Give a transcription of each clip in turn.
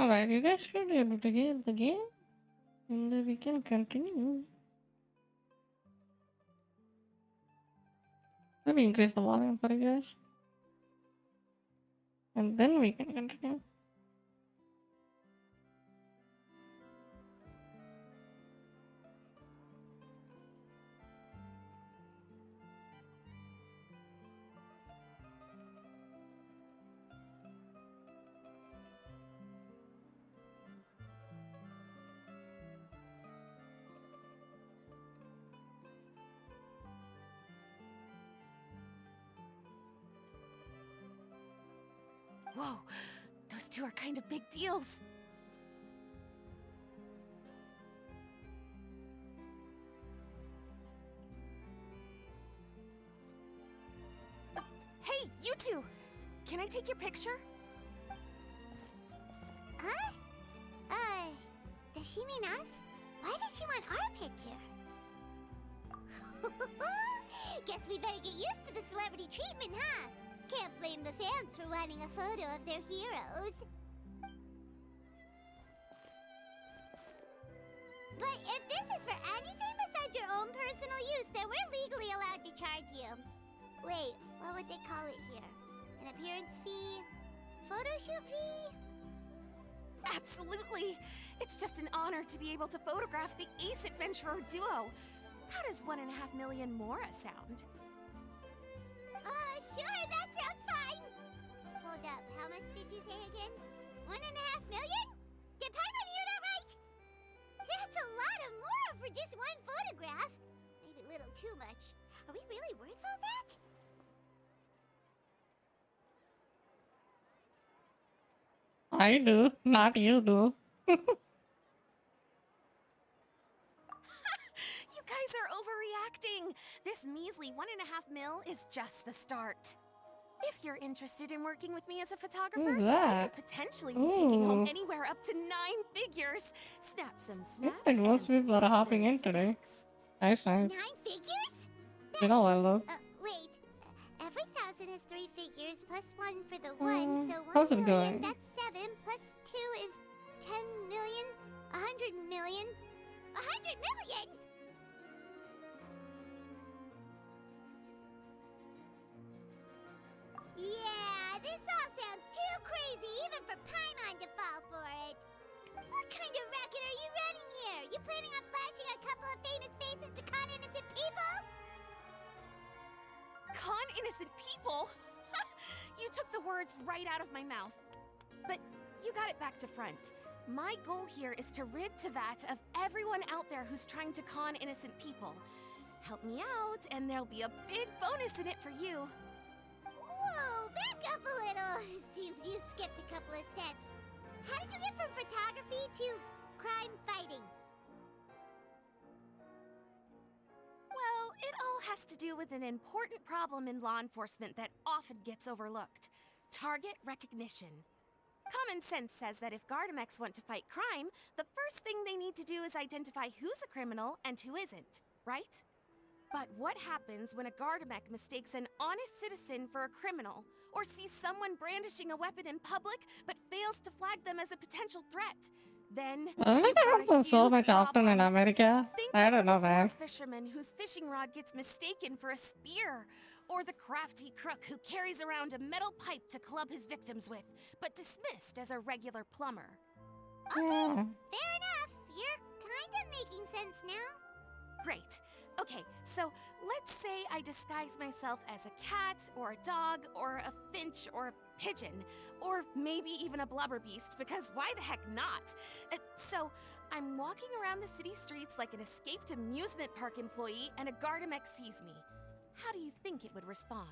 Alright, you guys should be able to get the game, and then we can continue. Let me increase the volume for you guys, and then we can continue. Whoa, those two are kind of big deals. Hey, you two! Can I take your picture? Huh? Does she mean us? Why does she want our picture? Guess we better get used to the celebrity treatment, huh? Can't blame the fans for wanting a photo of their heroes. But if this is for anything besides your own personal use, then we're legally allowed to charge you. Wait, what would they call it here? An appearance fee? Photo shoot fee? Absolutely! It's just an honor to be able to photograph the Ace Adventurer duo. How does 1.5 million Mora sound? Sure, that sounds fine. Hold up, how much did you say again? 1.5 million? Did Paimon hear that right? That's a lot of Mora for just one photograph. Maybe a little too much. Are we really worth all that? I do, not you do. You guys are overreacting. This measly 1.5 mil is just the start. If you're interested in working with me as a photographer, Who's I that? could potentially be taking home Ooh. anywhere up to 9 figures. Snap some Yeah, snaps and most and people are stack hopping those in today. stacks. Nice, nice. 9 figures? You know I love. Wait. Every 1,000 is 3 figures plus 1 for the 1, so 1 how's it million, going? that's 7, plus 2 is 10 million, 100 million. 100 million?! Yeah, this all sounds too crazy even for Paimon to fall for it. What kind of racket are you running here? You planning on flashing a couple of famous faces to con innocent people? Con innocent people? You took the words right out of my mouth. But you got it back to front. My goal here is to rid Teyvat of everyone out there who's trying to con innocent people. Help me out, and there'll be a big bonus in it for you. Whoa, back up a little. Seems you skipped a couple of steps. How did you get from photography to crime fighting? Well, it all has to do with an important problem in law enforcement that often gets overlooked. Target recognition. Common sense says that if Gardamex want to fight crime, the first thing they need to do is identify who's a criminal and who isn't, right? But what happens when a Gardamex mistakes an honest citizen for a criminal, or sees someone brandishing a weapon in public but fails to flag them as a potential threat? Then Doesn't you've it got a happen so huge much often in problem. America? Think I of don't the know, poor man. fisherman whose fishing rod gets mistaken for a spear, or the crafty crook who carries around a metal pipe to club his victims with, but dismissed as a regular plumber. Okay, Yeah. fair enough. You're kind of making sense now. Great. Okay, so let's say I disguise myself as a cat, or a dog, or a finch, or a pigeon, or maybe even a blubber beast, because why the heck not? So I'm walking around the city streets like an escaped amusement park employee, and a Gardamex sees me. How do you think it would respond?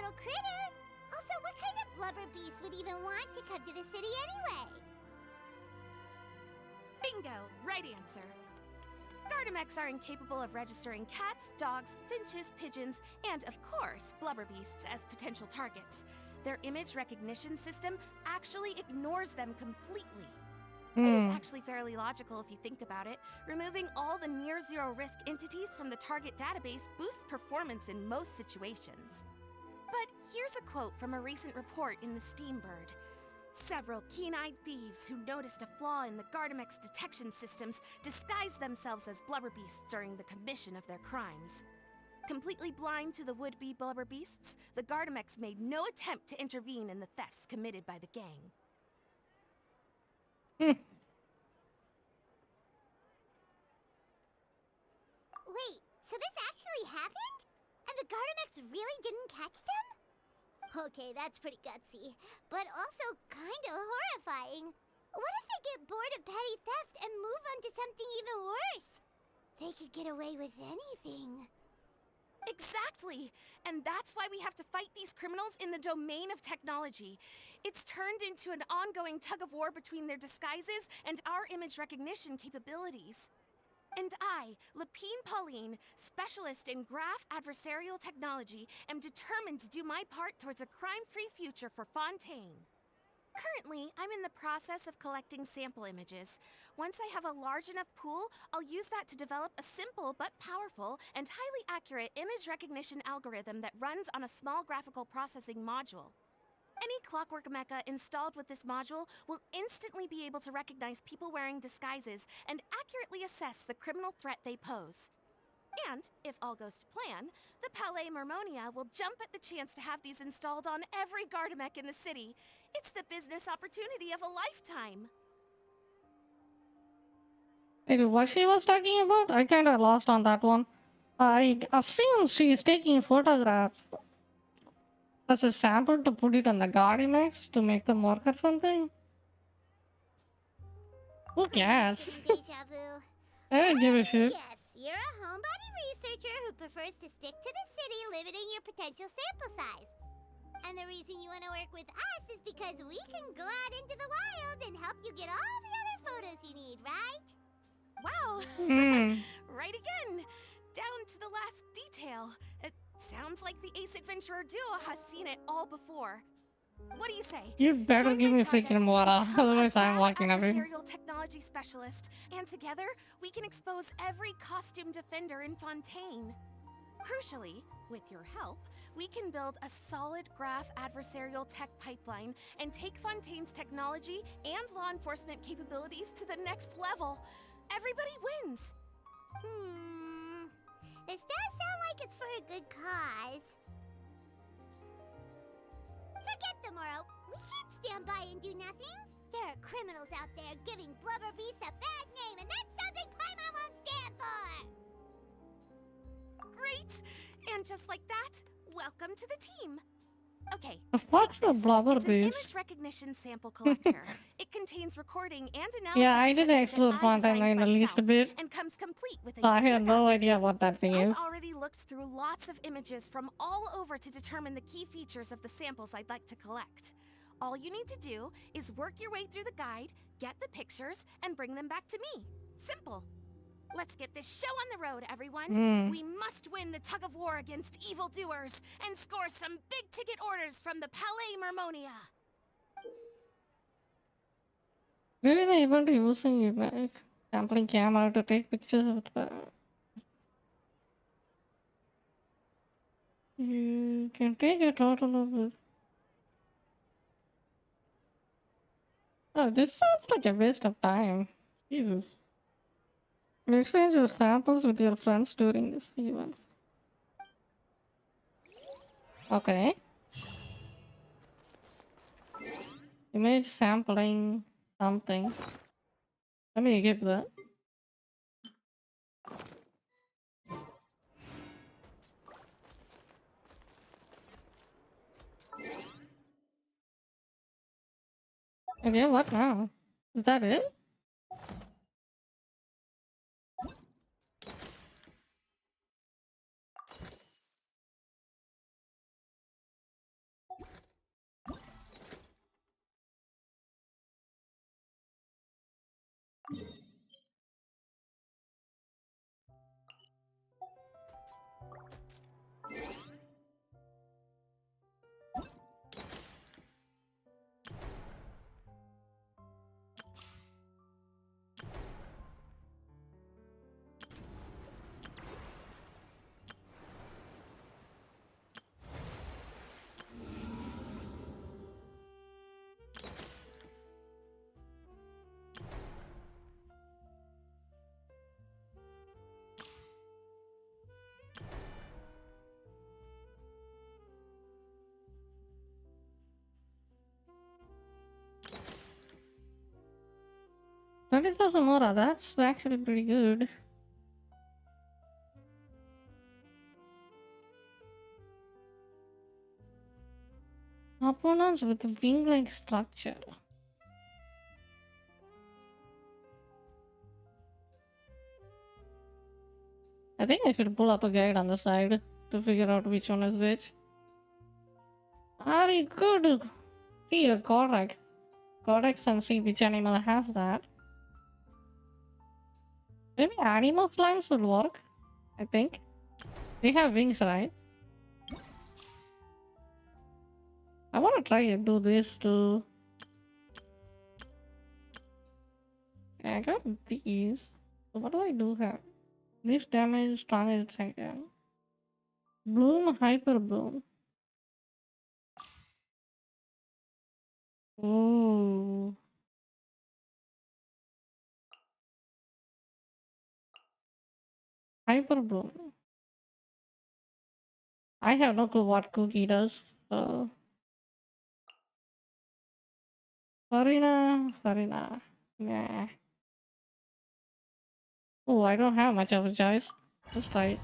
little critter. Also, what kind of blubber beast would even want to come to the city anyway? Bingo! Right answer. Gardamex are incapable of registering cats, dogs, finches, pigeons, and, of course, blubber beasts as potential targets. Their image recognition system actually ignores them completely. It is actually fairly logical if you think about it. Removing all the near-zero risk entities from the target database boosts performance in most situations. But here's a quote from a recent report in the Steambird. Several keen-eyed thieves who noticed a flaw in the Gardamex detection systems disguised themselves as blubber beasts during the commission of their crimes. Completely blind to the would-be blubber beasts, the Gardamex made no attempt to intervene in the thefts committed by the gang. Wait, so this actually happened? And the Gardamex really didn't catch them? Okay, that's pretty gutsy, but also kinda horrifying. What if they get bored of petty theft and move on to something even worse? They could get away with anything. Exactly! And that's why we have to fight these criminals in the domain of technology. It's turned into an ongoing tug-of-war between their disguises and our image recognition capabilities. And I, Lapine Pauline, specialist in graph adversarial technology, am determined to do my part towards a crime-free future for Fontaine. Currently, I'm in the process of collecting sample images. Once I have a large enough pool, I'll use that to develop a simple but powerful and highly accurate image recognition algorithm that runs on a small graphical processing module. Any clockwork mecha installed with this module will instantly be able to recognize people wearing disguises and accurately assess the criminal threat they pose. And, if all goes to plan, the Palais Mermonia will jump at the chance to have these installed on every Gardamek in the city. It's the business opportunity of a lifetime. Wait, what she was talking about? I kinda lost on that one. I assume she's taking photographs as a sample to put it on the Gardimax to make them work or something? Who cares? Getting deja vu. I don't give a Let me shit. guess, you're a homebody researcher who prefers to stick to the city, limiting your potential sample size. And the reason you want to work with us is because we can go out into the wild and help you get all the other photos you need, right? Wow! Hmm. Right again! Down to the last detail. It sounds like the Ace Adventurer duo has seen it all before. What do you say? You better Join give my me project freaking and water, become a otherwise I'm graph walking away. adversarial technology specialist, and together we can expose every costume defender in Fontaine. Crucially, with your help, we can build a solid graph adversarial tech pipeline and take Fontaine's technology and law enforcement capabilities to the next level. Everybody wins. This does sound like it's for a good cause. Forget tomorrow. We can't stand by and do nothing. There are criminals out there giving blubber beasts a bad name, and that's something Paimon won't stand for. Great! And just like that, welcome to the team. Okay, What's take the this. blubber It's an beast? image recognition sample collector. It contains recording and analysis Yeah, I didn't equipment explore that I Fontaine designed in the least myself, bit. and comes complete with a So I user have no guide. idea what that thing is. I've already looked through lots of images from all over to determine the key features of the samples I'd like to collect. All you need to do is work your way through the guide, get the pictures, and bring them back to me. Simple. Let's get this show on the road, everyone. We must win the tug-of-war against evildoers and score some big-ticket orders from the Palais Mermonia. Really, they able to using image sampling camera to take pictures of the... You can take a total of it. Oh, this sounds like a waste of time. Jesus. Exchange your samples with your friends during this event. Okay. Image sampling something. Let me give that. Okay, what now? Is that it? 30,000 Mora, that's actually pretty good. Opponents with wing-like structure. I think I should pull up a guide on the side to figure out which one is which. Or you could see a codex and see which animal has that. Maybe animal flames would work, I think. They have wings, right? I want to try and do this too. I got these. So what do I do here? This damage, strong attack. Bloom, hyper bloom. Ooh. Hyper bloom. I have no clue what cookie does. So Farina. Nah. Oh, I don't have much of a choice. Let's try it.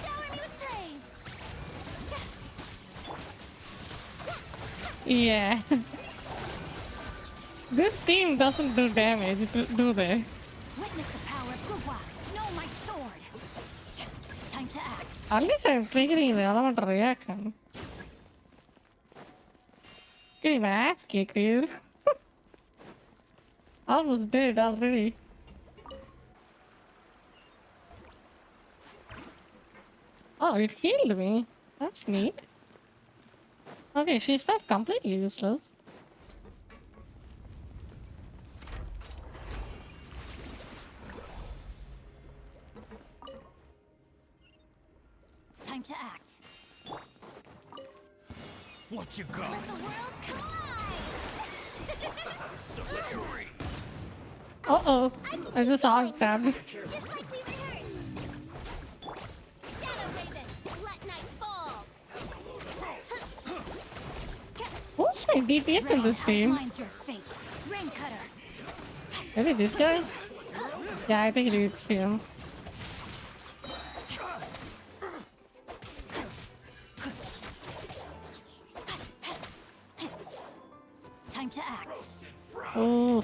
Shower me with praise. Yeah. This team doesn't do damage, do they? Witness the power of Gugwa. Know my sword. Time to act. At least I'm triggering the elemental reaction. Getting my ass kicked, dude. Almost dead already. Oh, it healed me. That's neat. Okay, she's not completely useless. Time to act. What you got? Let the world collide. Uh-oh. I just saw stabbed. Just like we rehearsed. Shadow Raven, let night fall. Who's my DPS in this team? Outlines your fate. Rain cutter. Maybe this guy? Yeah, I think it's him. Time to act. Oh.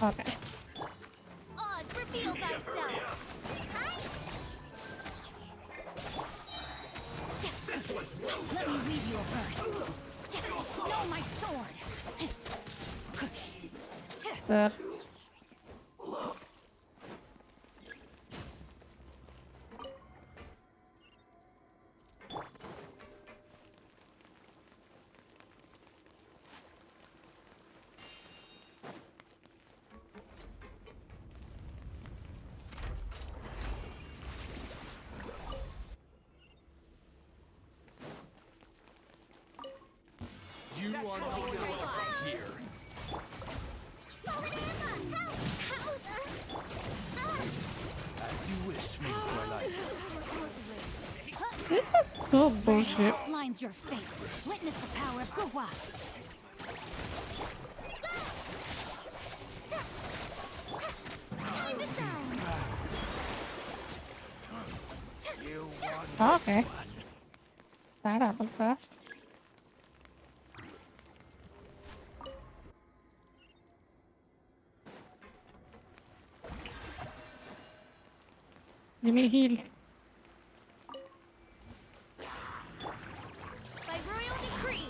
Okay. Oz, reveal thyself. Hi. Let me read you a verse. Know my sword. That. You are not welcome here. As you wish, me Twilight. This is so bullshit. Outlines your fate. Witness the power of Gugwa. Time to shine. You want Okay. That happened fast. Give me heal. By royal decree.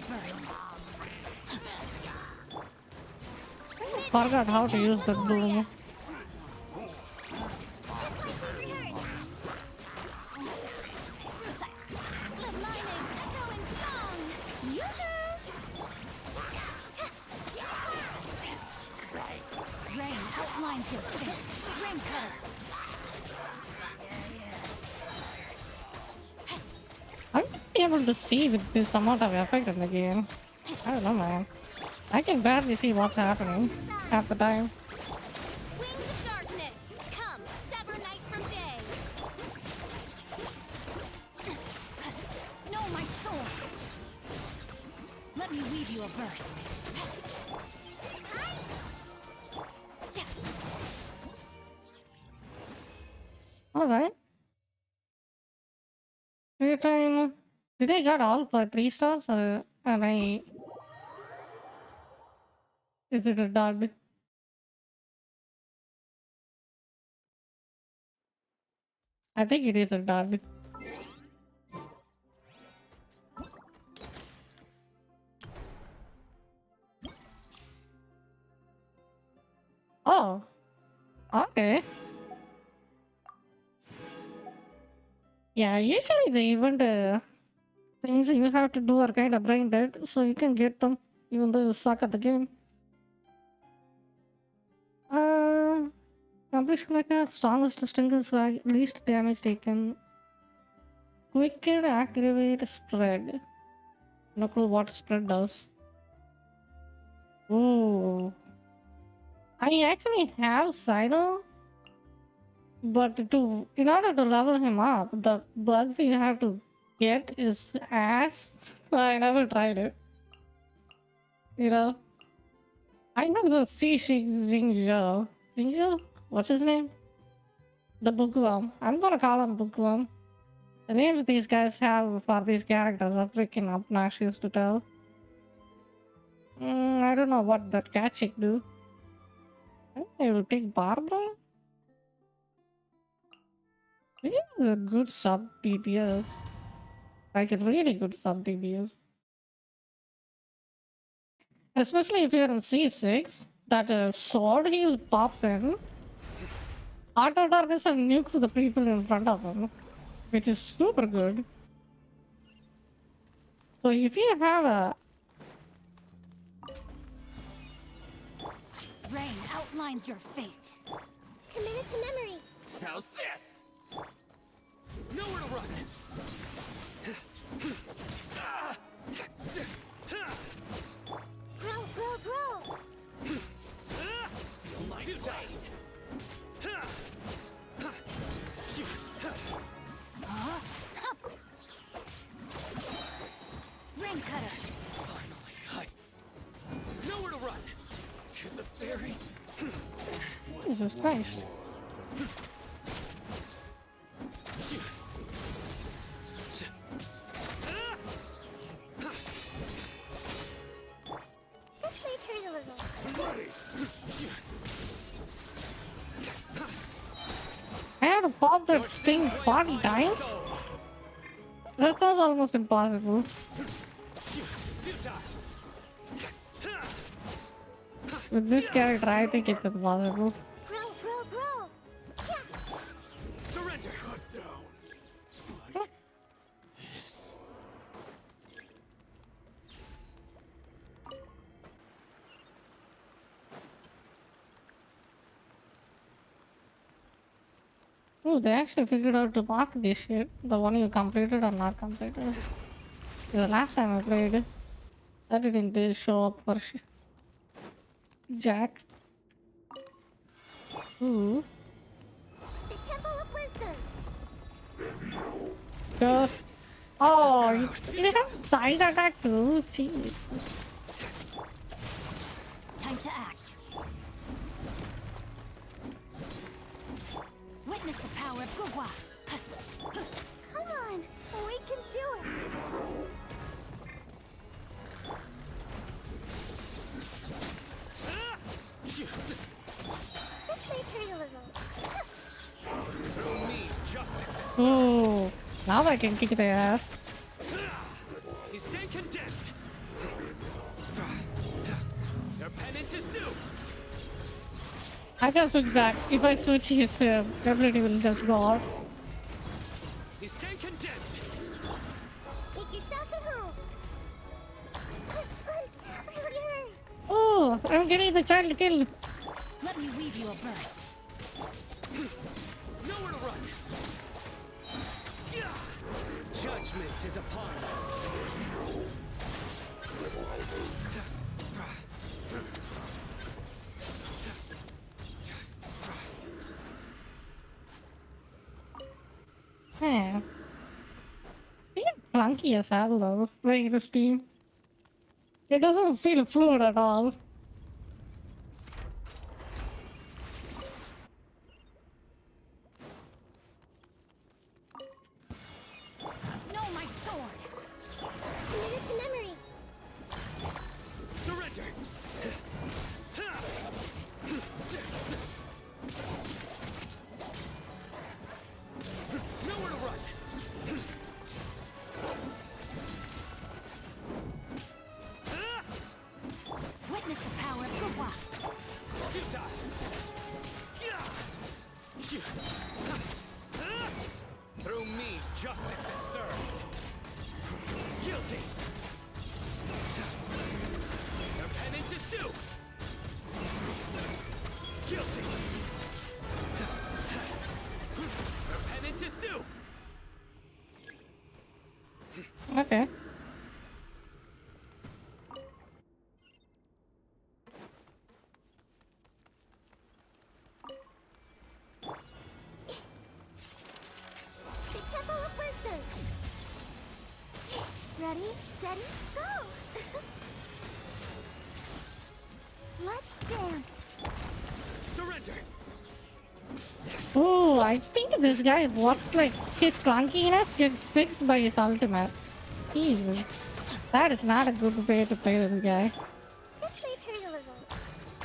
verse. Forgot how to use the broom. Just like we rehearsed. Let my name echo in song. Yoo-hoo! Rain outlines your fate. Rain cutter. I'm able to see with this amount of effect in the game. I don't know, man. I can barely see what's happening half the time. Wings of darkness, come, sever night from day. Know my soul. Let me weave you a verse. Alright. Time. Did I get all for 3 stars or am I. Is it a dud? I think it is a dud. Oh. Okay. Yeah, usually the event things you have to do are kind of brain dead, so you can get them even though you suck at the game. Completion like a strongest strength like least damage taken. Quicker activate spread. No clue what spread does. Ooh. I actually have Sino, but in order to level him up, the bugs you have to get is ass. I never tried it. You know, I have the Xingzhou. Xingzhou? What's his name? The bookworm. I'm gonna call him bookworm. The names these guys have for these characters are freaking obnoxious to tell. I don't know what that cat chick do. I think I will take Barbara. This is a good sub DPS. Like a really good sub DPS. Especially if you're in C6, that sword he'll pop in. Auto darkness and nukes the people in front of him, which is super good. So if you have a. Rain outlines your fate. Committed to memory. How's this? Nowhere to run. Grow, grow, grow. Light it down. Rain cutter. Finally, nowhere to run. To the ferry. Jesus Christ. This may hurt a little. I had to pop that sting 40 times? That was almost impossible. With this character, I think it's impossible. Grow, grow, grow. Yeah. Surrender. Cut down. Like this. Oh, they actually figured out to mark this shit. The one you completed or not completed. The last time I played, that didn't show up for Jack. Ooh. The Temple of Wisdom. God. Oh, it has side attack too. See. Time to act. Witness the power of Gugwa. Come on, we can do it. This may hurt a little. Through me, justice is. Oh, now I can kick their ass. You stand condemned. I can switch back. If I switch, his ability will just go off. You stand condemned. Make yourselves at home. Oh, I'm getting the child kill. Let me weave you a verse. Nowhere to run. Judgment is upon you. Yeah. We get clunky as hell though, playing this team. It doesn't feel fluid at all. No, my sword. Commit it to memory. Surrender. Nowhere to run. Witness the power of Gurwa. Futile. Through me, justice is served. Guilty. Your penance is due. Guilty. Your penance is due. Okay. The Temple of Wisdom. Ready, steady, go! Let's dance. Surrender. Oh, I think this guy works like his clunkiness gets fixed by his ultimate. Jesus. That is not a good way to play this guy. This may hurt a little.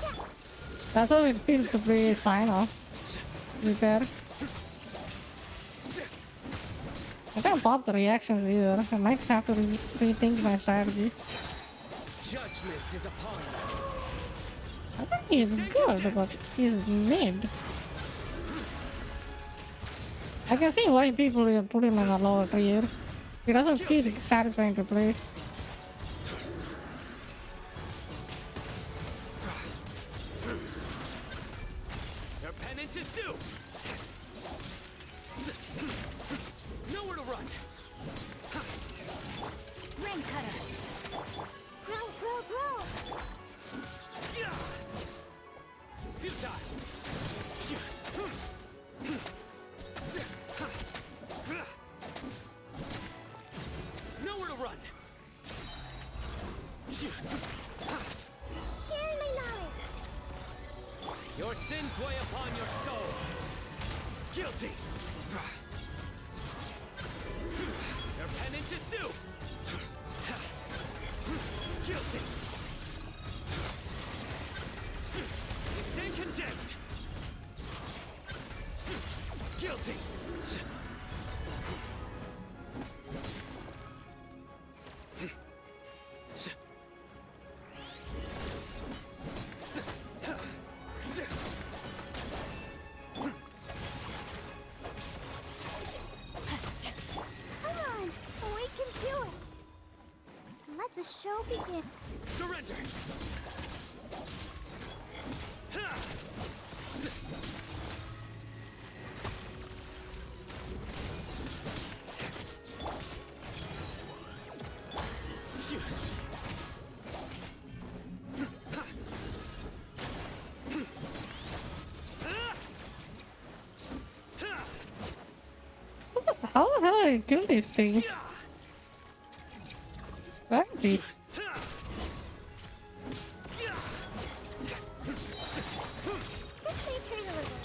Yeah. That's how it feels to play sign off. Repair. I can't pop the reactions either. I might have to rethink my strategy. Judgment is upon you. I think he's good, but he's mid. I can see why people will put him in a lower tier. He doesn't feel satisfying to play. Your penance is due. Nowhere to run. Ring cutter. Grow, grow, grow. Futile. Nowhere to run. Sharing my knowledge. Your sins weigh upon your soul. Guilty. Your penance is due. Guilty. You stand condemned. Guilty. Come on, we can do it. Let the show begin. Surrender. How the hell do I kill these things? Randy. This may hurt a little.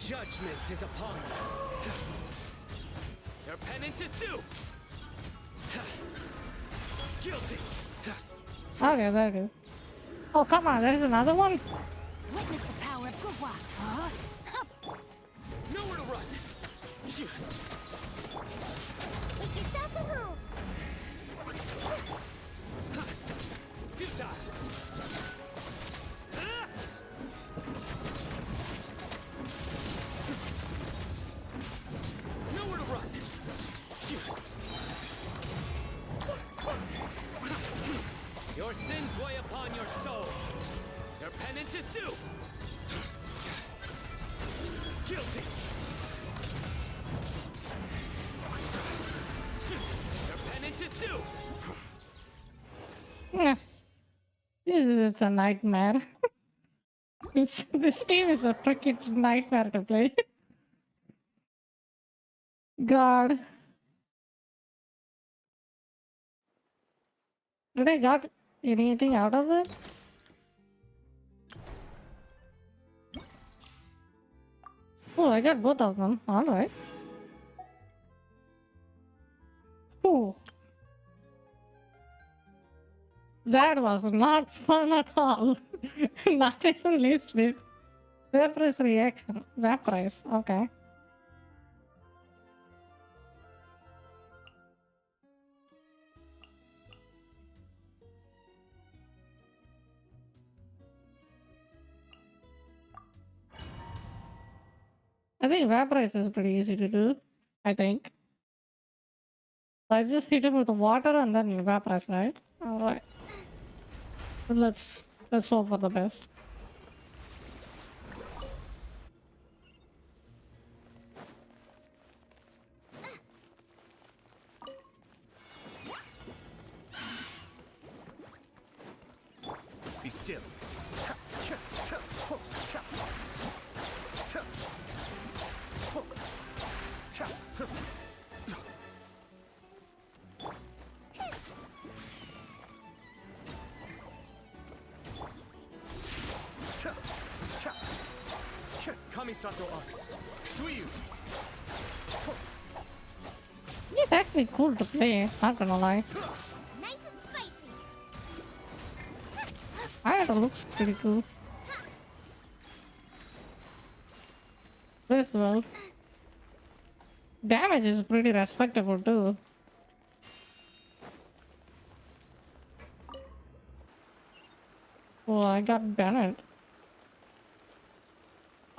Judgment is upon you. Your penance is due. Guilty. Okay, there it is. Oh, come on, there's another one? Witness the power of Gurwa. Huh? Nowhere to run. Make yourselves at home. Futile. penance is due! Guilty! Your penance is due! Yeah, this is a nightmare. This team is a freaking nightmare to play. God. Did I got anything out of it? Oh, I got both of them. Alright. Oh. That was not fun at all. Not even least bit. Vaporize reaction. Vaporize. Okay. I think vaporize is pretty easy to do. I think. I just hit him with the water and then vaporize, right? Alright. Let's hope for the best. Be still. Kamisato up. Suiyu. It's actually cool to play, not gonna lie. Nice and spicy. It looks pretty cool. This well. Damage is pretty respectable too. Oh, I got Bennett.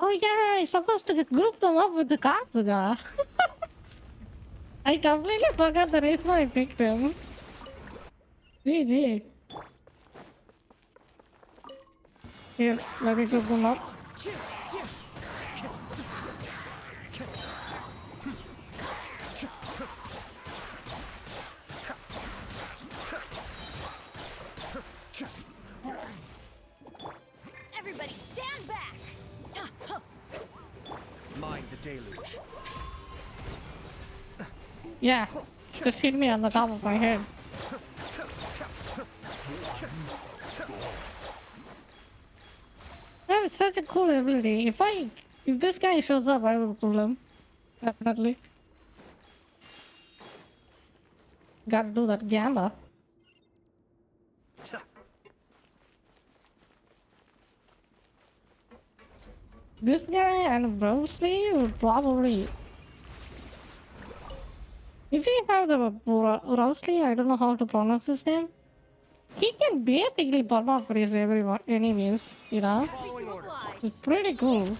Oh yeah, I'm supposed to group them up with the Kasuga. I completely forgot the reason I picked him. GG. Here, let me group them up. Everybody stand back! Mind the deluge. Yeah, just hit me on the top of my head. That is such a cool ability. If this guy shows up, I will pull him. Definitely. Gotta do that gamba. This guy and Bruce Lee would probably... If you have the Bruce Lee, I don't know how to pronounce his name. He can basically perma freeze everyone, enemies, you know? Following orders. It's pretty cool.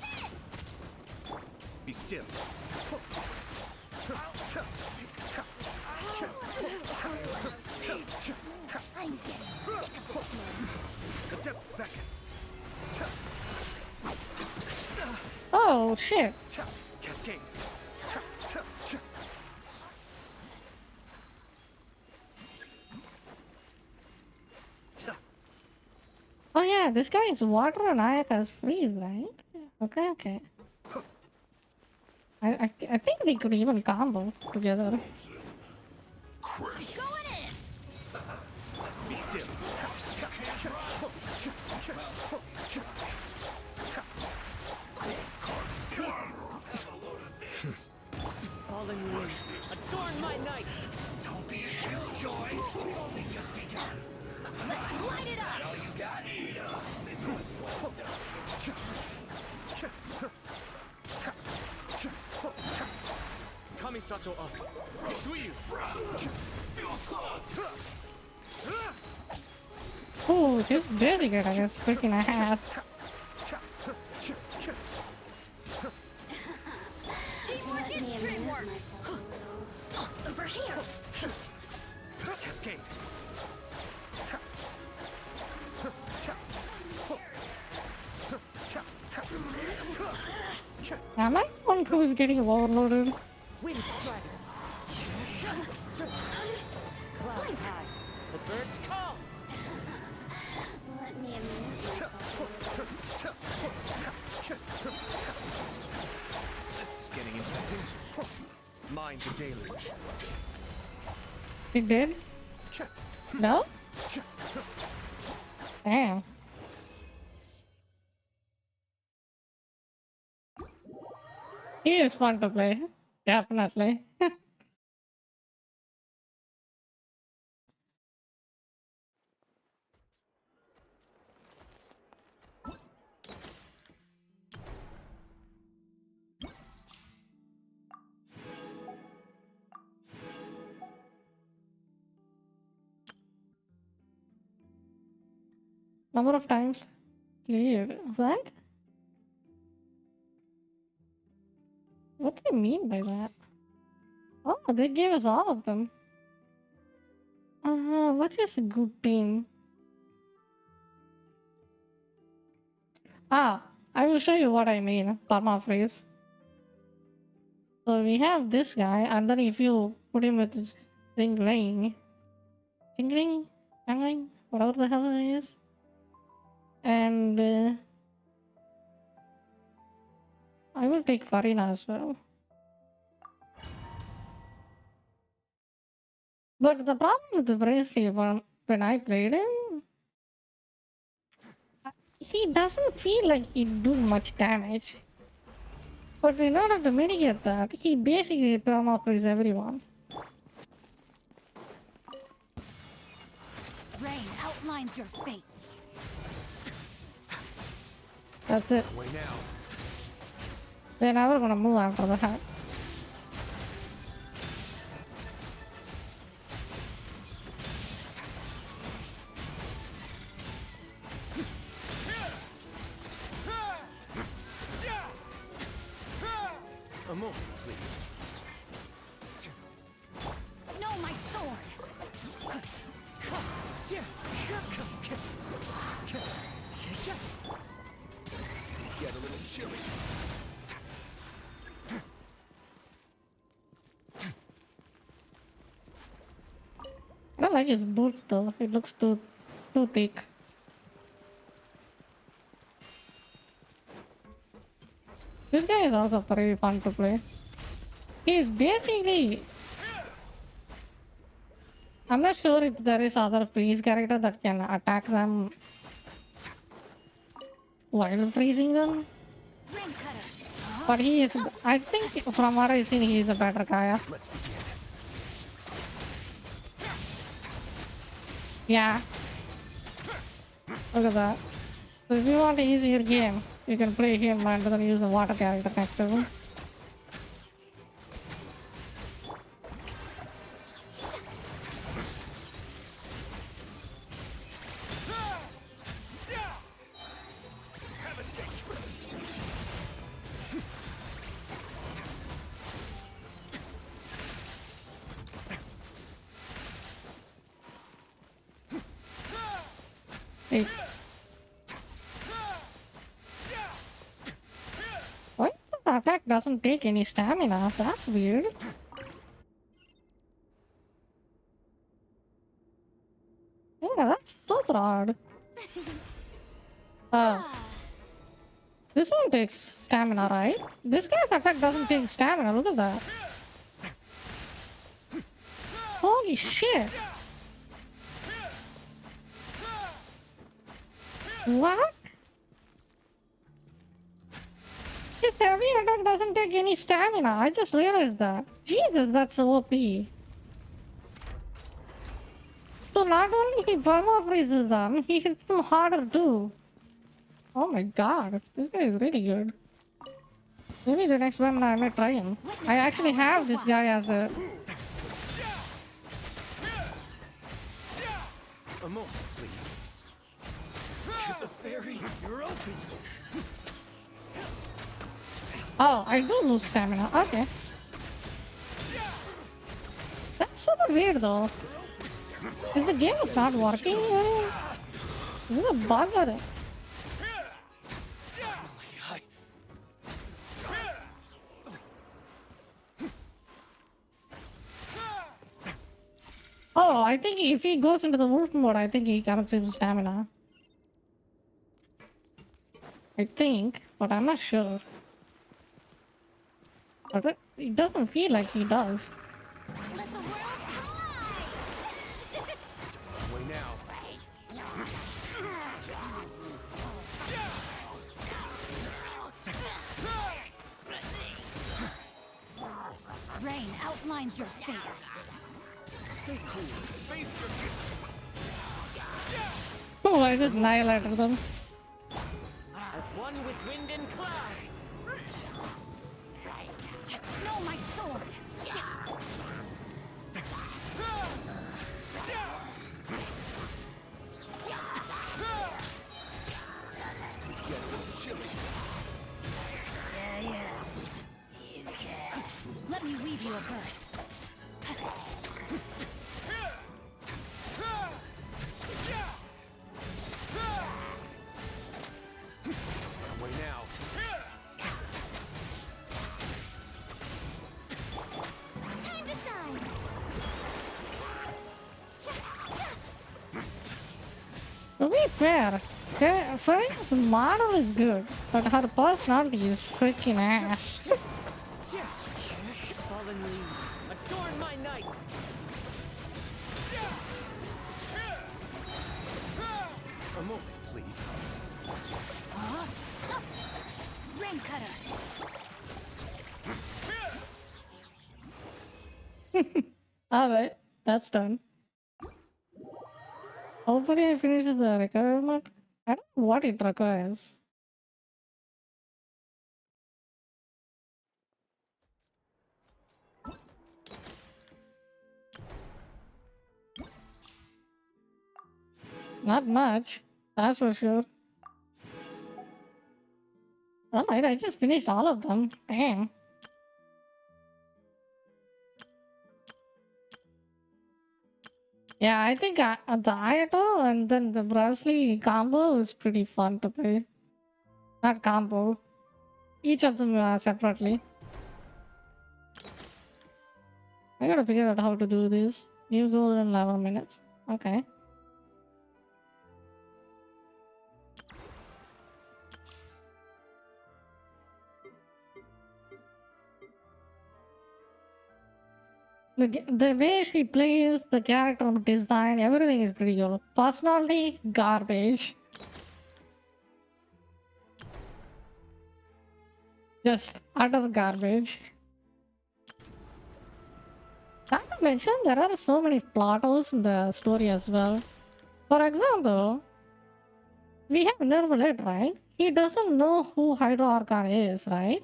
Be still. The depths beckon. Oh shit. Cascade. Oh yeah, this guy is water and Ayaka's freeze, right? Okay, okay. I think they could even combo together. Going in! Be still. Fallen leaves, adorn my night. Don't be a shield, Joy. We've only just begun. Let's light it up! All you got is Kamisato up. Suiyu. Oh, this really good, I guess. Freaking ass. Teamwork is dreamwork! Over here! Cascade. Am I the one who's getting overloaded? Wind strider. Clouds high. The birds call. Let me amuse myself. This is getting interesting. Mind the deluge. He did? No? Damn. He is fun to play. Definitely. Number of times cleared. What? What do you mean by that? Oh, they gave us all of them. What is a good team? Ah, I will show you what I mean. Paraphrase. So we have this guy, and then if you put him with his Singling, whatever the hell it is, and I will take Farina as well. But the problem with the bracelet when I played him, he doesn't feel like he do much damage. But in order to mitigate that, he basically perma-frees everyone. Rain outlines your fate. That's it. Away now. They're never gonna move after that. A moment, please. No, my sword. Get a little chilly. I don't like his boots though. It looks too thick. This guy is also very fun to play. He's basically... I'm not sure if there is other freeze character that can attack them while freezing them. Ring cutter. But he is... I think from what I've seen, he is a better guy. Let's begin. Yeah. Look at that. So if you want an easier game, you can play him and then use a water character next to him. Have a safe trip. Hey. Why this attack doesn't take any stamina? That's weird. Yeah, that's super odd. This one takes stamina, right? This guy's attack doesn't take stamina. Look at that. Holy shit. What? His heavy attack doesn't take any stamina. I just realized that. Jesus, that's OP. So not only he perma freezes them, he hits them harder too. Oh my god, this guy is really good. Maybe the next one I might try him. I actually have this guy as a... A moment, please. The fairy, you're open. Oh, I do lose stamina. Okay. That's super weird though. Is the game not working? Is it a bug or... I think if he goes into the wolf mode, I think he comes with stamina. I think, but I'm not sure. But it doesn't feel like he does. Let the world collide! Way now. Rain outlines your fate. Stay cool. Face your gift. Oh, I just annihilated them. As one with wind and cloud. No, my sword. Let's go together with chili. Let me weave you a verse. Way now. Time to shine! To be fair, Faye's model is good, but her personality is freaking ass. Fallen leaves, adorn my night. A moment, please. Rain cutter. Alright, that's done. Hopefully I finish the requirement. I don't know what it requires. Not much, that's for sure. Alright, I just finished all of them. Damn. Yeah, I think the Ayato and then the Brasley combo is pretty fun to play. Not combo. Each of them separately. I gotta figure out how to do this. New goal in 11 minutes. Okay. The way she plays, the character design, everything is pretty good. Personality, garbage. Just utter garbage. Not to mention, there are so many plot holes in the story as well. For example, we have Nervalet, right? He doesn't know who Hydro Archon is, right?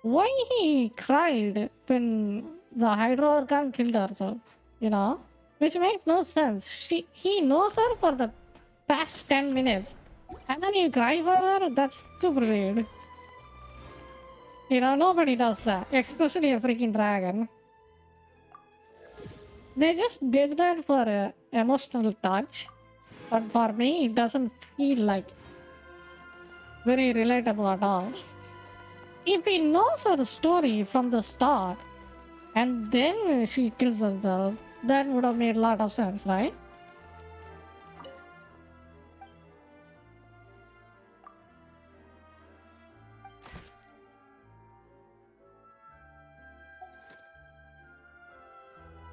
Why he cried when the Hydro Archon killed herself, you know? Which makes no sense. He knows her for the past 10 minutes. And then you cry for her? That's super weird. You know, nobody does that. Especially a freaking dragon. They just did that for a emotional touch. But for me, it doesn't feel like very relatable at all. If he knows her story from the start, and then she kills herself, that would have made a lot of sense, right?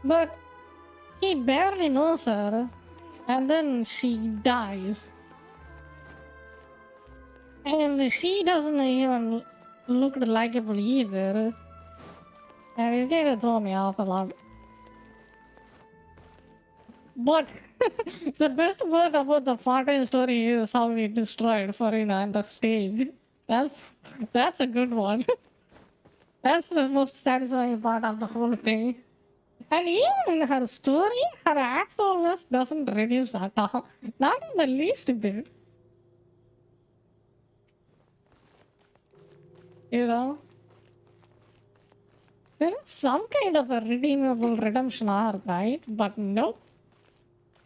But he barely knows her, and then she dies. And she doesn't even look likable either. And it's gonna throw me off a lot. But the best part about the Fontaine story is how we destroyed Farina on the stage. That's a good one. That's the most satisfying part of the whole thing. And even in her story, her assholeness doesn't reduce at all. Not in the least bit. You know? There is some kind of a redeemable redemption arc, right? But nope.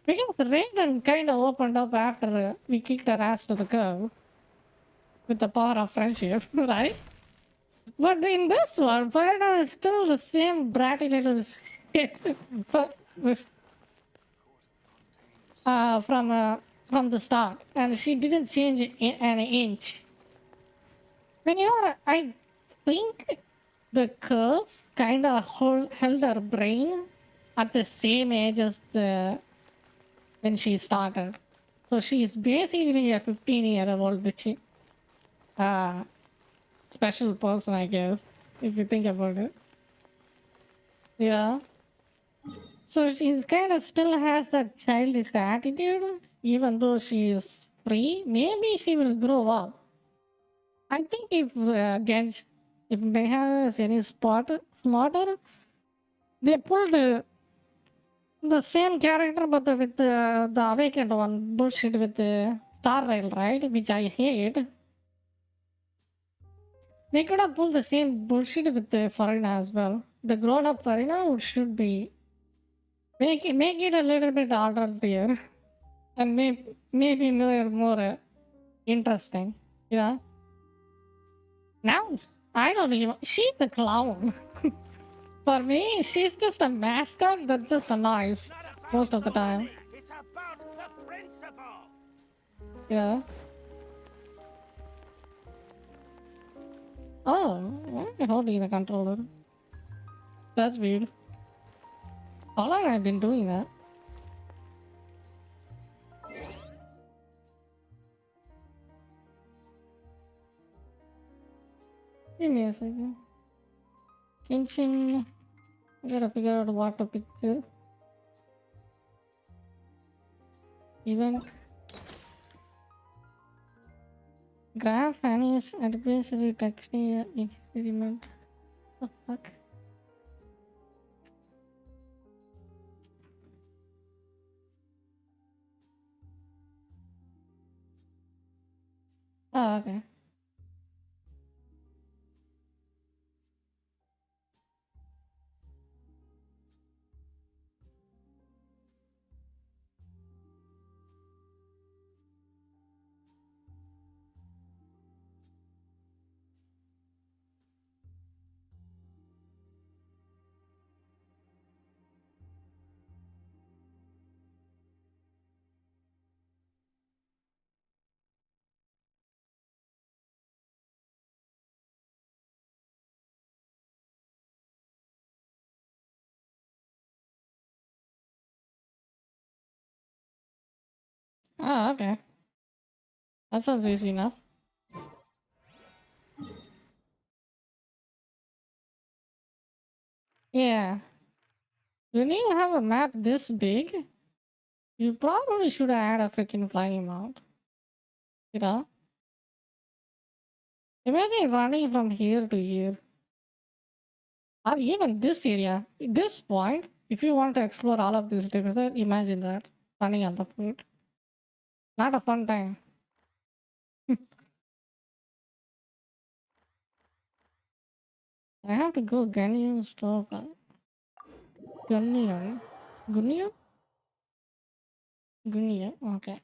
Because Reagan kind of opened up after we kicked her ass to the curb. With the power of friendship, right? But in this one, Farida is still the same bratty little shit. But from the start, and she didn't change an inch. When I think the curse kind of held her brain at the same age as the when she started. So she's basically a 15-year-old bitchy, uh, special person, I guess, if you think about it. Yeah. So she kind of still has that childish attitude, even though she is free. Maybe she will grow up. I think if if Neha is any smarter, they pulled the same character, but with the awakened one bullshit with the Star Rail, right? Which I hate. They could have pulled the same bullshit with the Farina as well. The grown-up Farina should be make it a little bit adult here, and maybe more interesting. Yeah. Now I don't even. She's the clown. For me, she's just a mascot that just annoys Not about most of the the time. money. It's about the principle. Yeah. Oh, why am I holding the controller? That's weird. How long have I been doing that? Give me a second. Genshin. I gotta figure out what to pick here. Event. Graph Annie's advisory texting experiment. The fuck? Oh, okay. Oh, okay. That sounds easy enough. Yeah. When you have a map this big, you probably should add a freaking flying mount. You know? Imagine running from here to here. Or even this area. At this point, if you want to explore all of this deposit, imagine that. Running on the foot. Not a fun time. I have to go Gunnion store. Gunnion? Gunnion? Gunnion? Okay.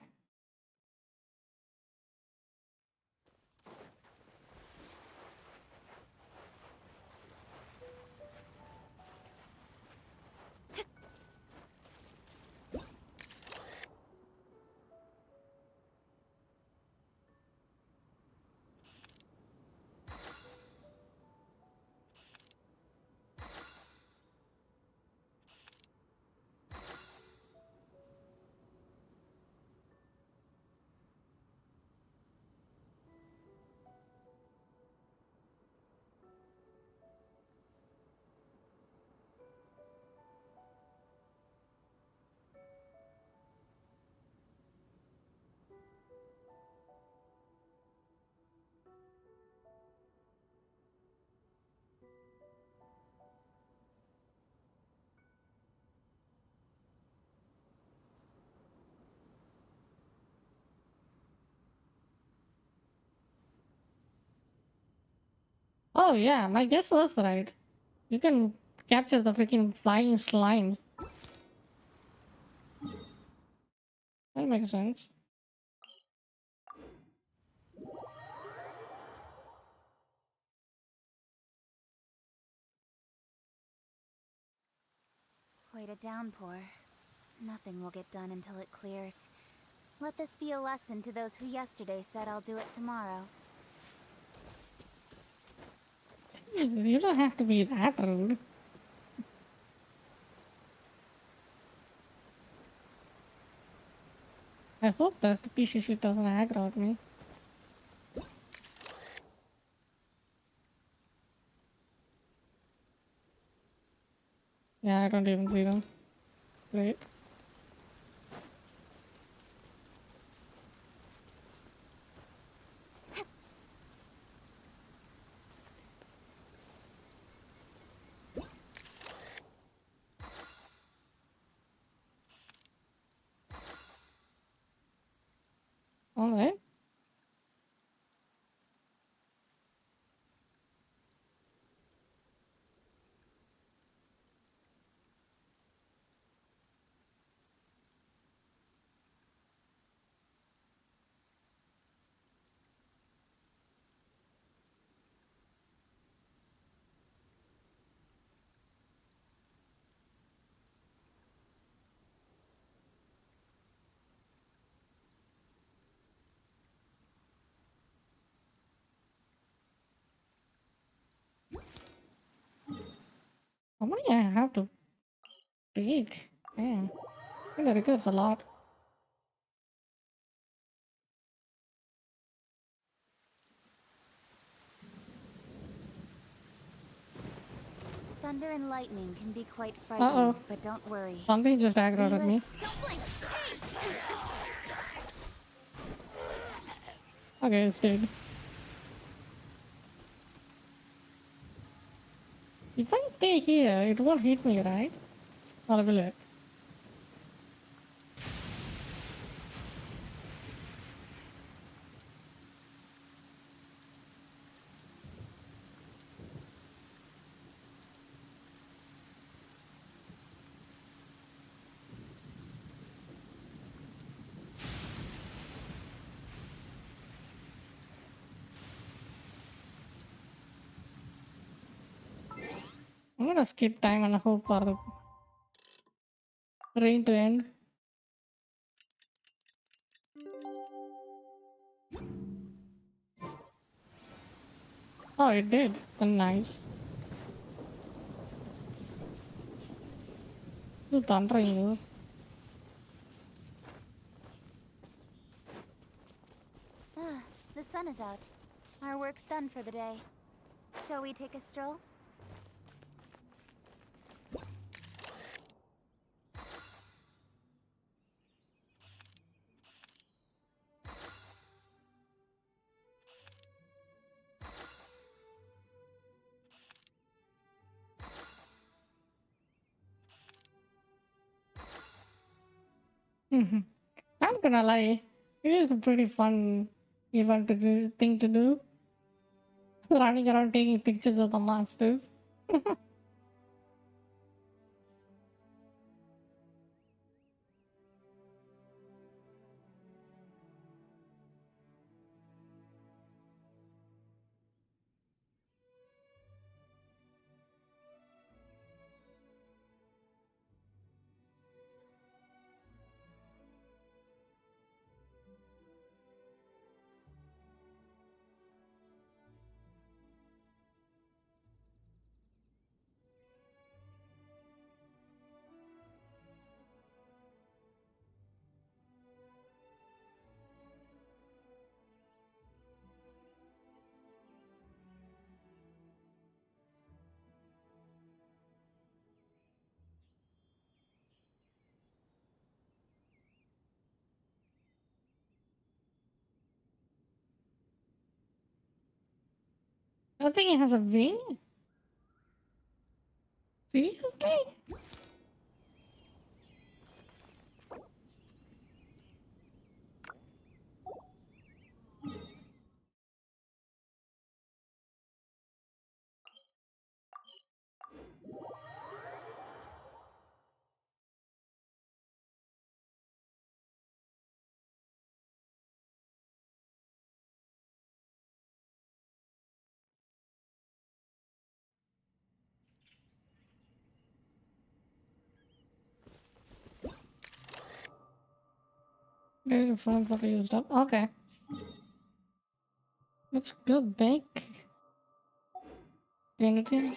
Oh yeah, my guess was right. You can capture the freaking flying slimes. That makes sense. Quite a downpour. Nothing will get done until it clears. Let this be a lesson to those who yesterday said I'll do it tomorrow. You don't have to be that rude. I hope that's the piece of shit doesn't aggro at me. Yeah, I don't even see them. Great. Alright. How many I have to take? Damn. I think that requires a lot. Thunder and lightning can be quite Uh-oh. frightening, but don't worry. Something just aggroed at me. Lewis, don't blink! Okay, it's dead. If I stay here, it won't hit me, right? Or will it? I'm gonna skip time and hope for the rain to end. Oh, it did. Nice. Still thundering you. Ah, the sun is out. Our work's done for the day. Shall we take a stroll? Mhm. I'm gonna lie. It is a pretty fun event to do, thing to do. Running around taking pictures of the monsters. I think it has a wing. Seriously? Maybe phone photo used up. Okay. Let's go back. Anything?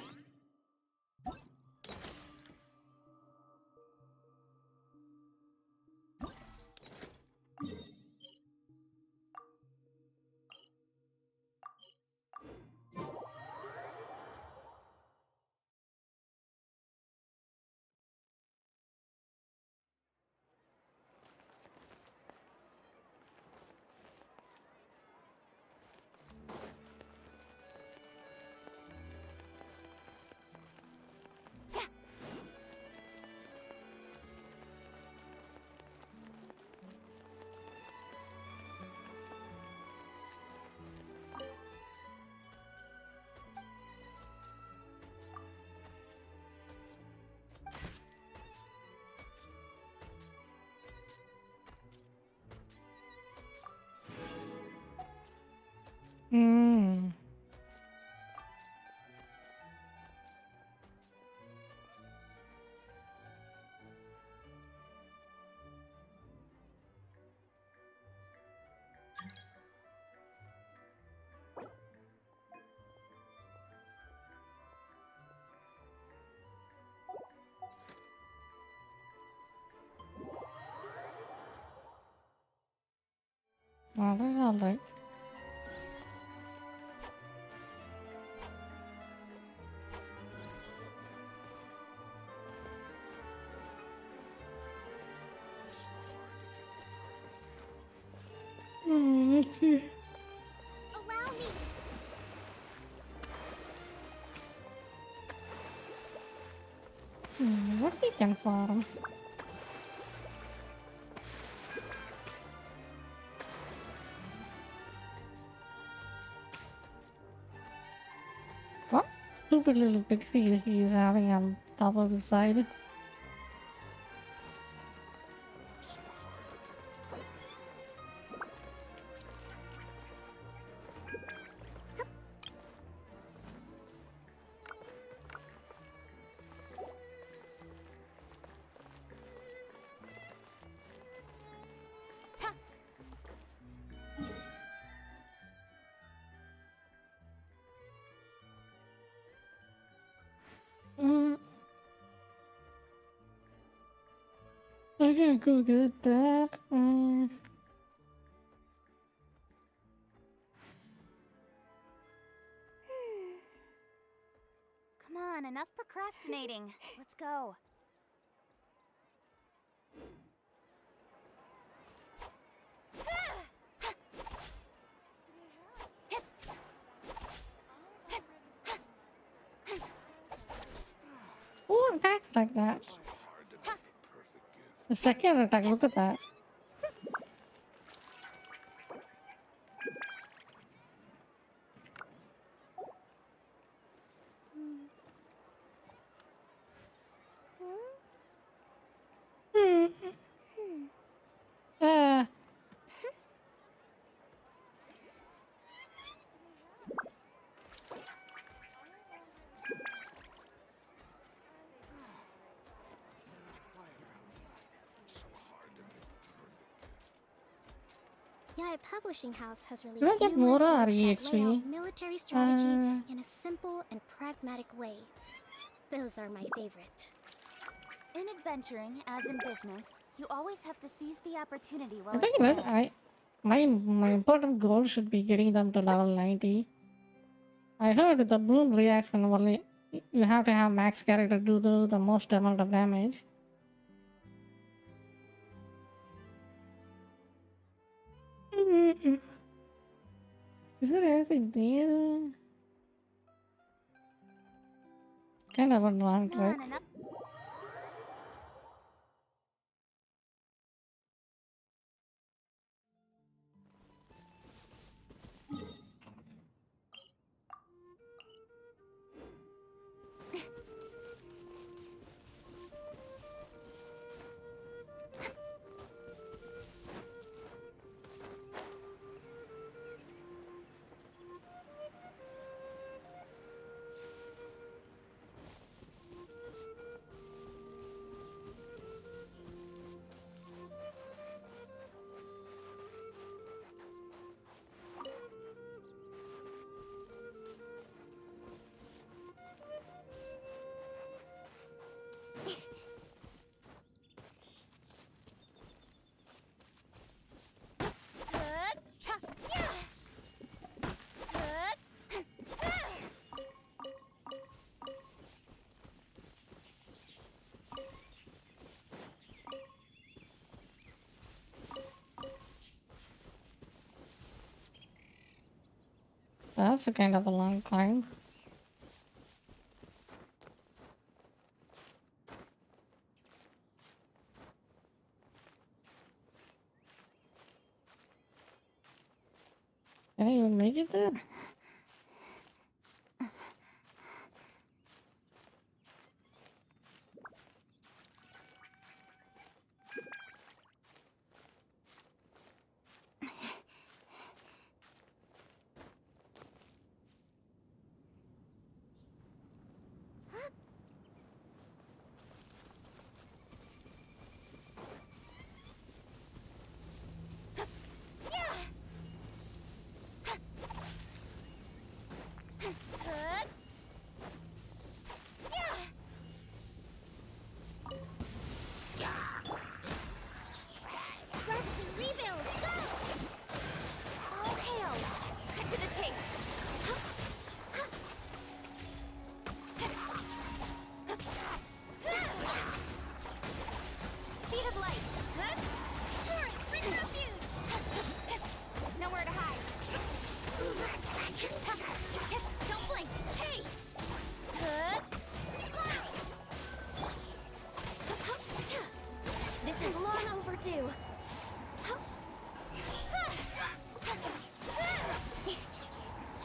Hmm. Alright, alright. Let's see. Allow me. What we can farm? What stupid little pixie he's having on top of his side? Mm, I can't go get that. Come on, enough procrastinating. Let's go. Who attacks like that? The second attack, look at that. Hmm. Uh, Yaya Publishing House has Can I released get numerous more or works that lay EXP? out military strategy in a simple and pragmatic way. Those are my favorite. In adventuring, as in business, you always have to seize the opportunity I while it's think that there. my important goal should be getting them to level 90. I heard the bloom reaction only you have to have max character do the most amount of damage. Mm-mm. Is there anything there? Kind of a long Come trick. on, enough. That's a kind of a long climb. Can I even make it there? Rusty, rebuild, go! All hail! Cut to the chase! Speed of light! Torrent, bring refuge! Nowhere to hide! Don't blink! Hey! This is long overdue.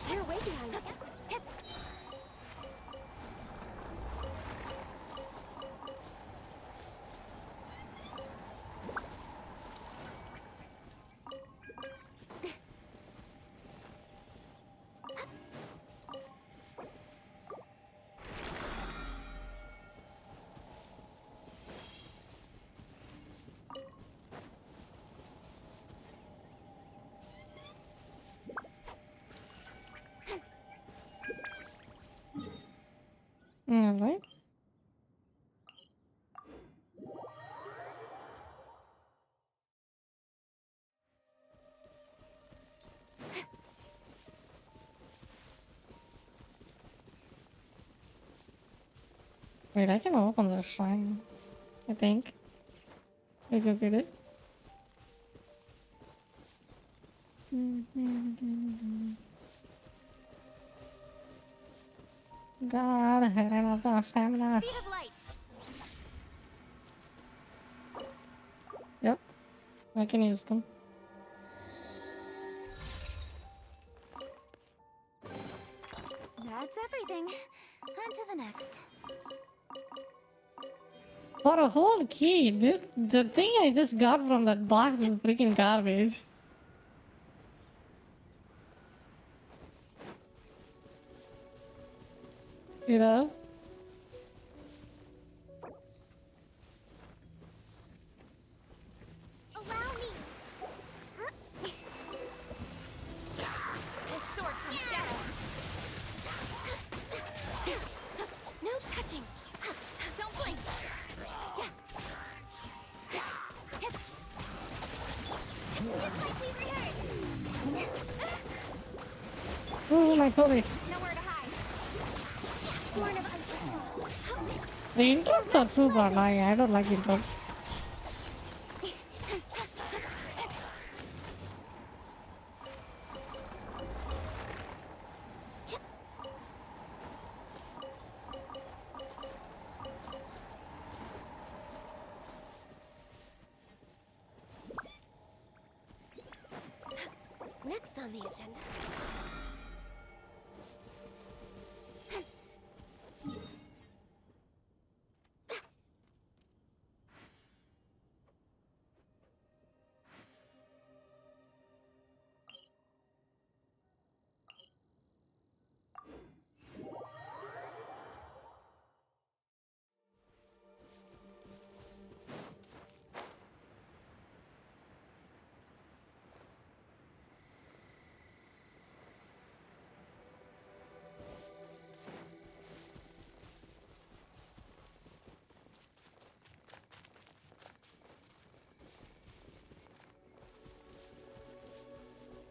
We're waiting on you. Alright. Wait, I can open the shrine. I think. I go get it. God, I don't have enough stamina. Speed of light. Yep, I can use them. That's everything. On to the next. For a whole key, the thing I just got from that box is freaking garbage. You know? Allow me! This sword comes down. No touching. Don't blink. Just like we rehearsed! Oh my god. Nowhere to hide. Born of unsuccess. The intros are super annoying. I don't like intros. Next on the agenda.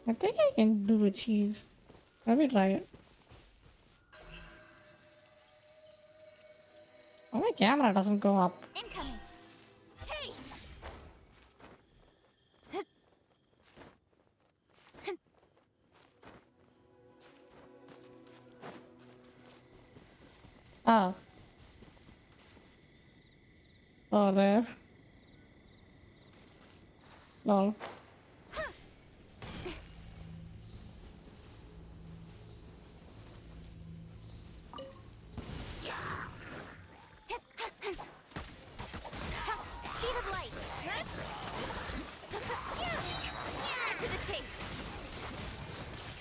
I think I can do a cheese. Let me try it. Oh, my camera doesn't go up. Incoming. Hey! Oh. Oh, there. No. Speed of light. To the chase.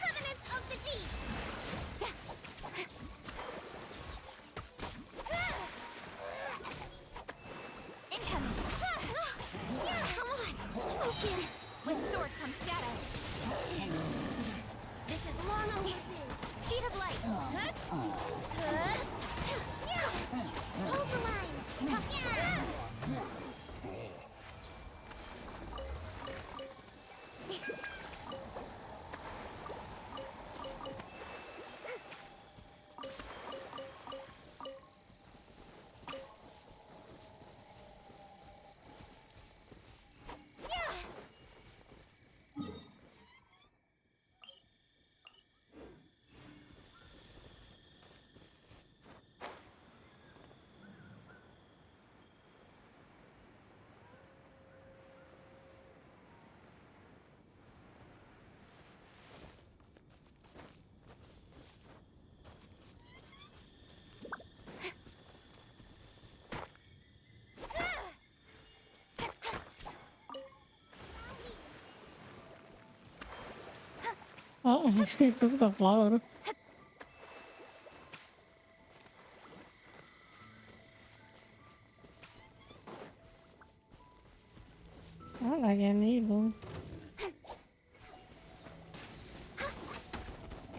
Covenants of the deep. Incoming. Come on. Focus. With sword comes shadow. This is long overdue. Speed of light. Hold the line. Oh, he took the flower. I don't like any of them.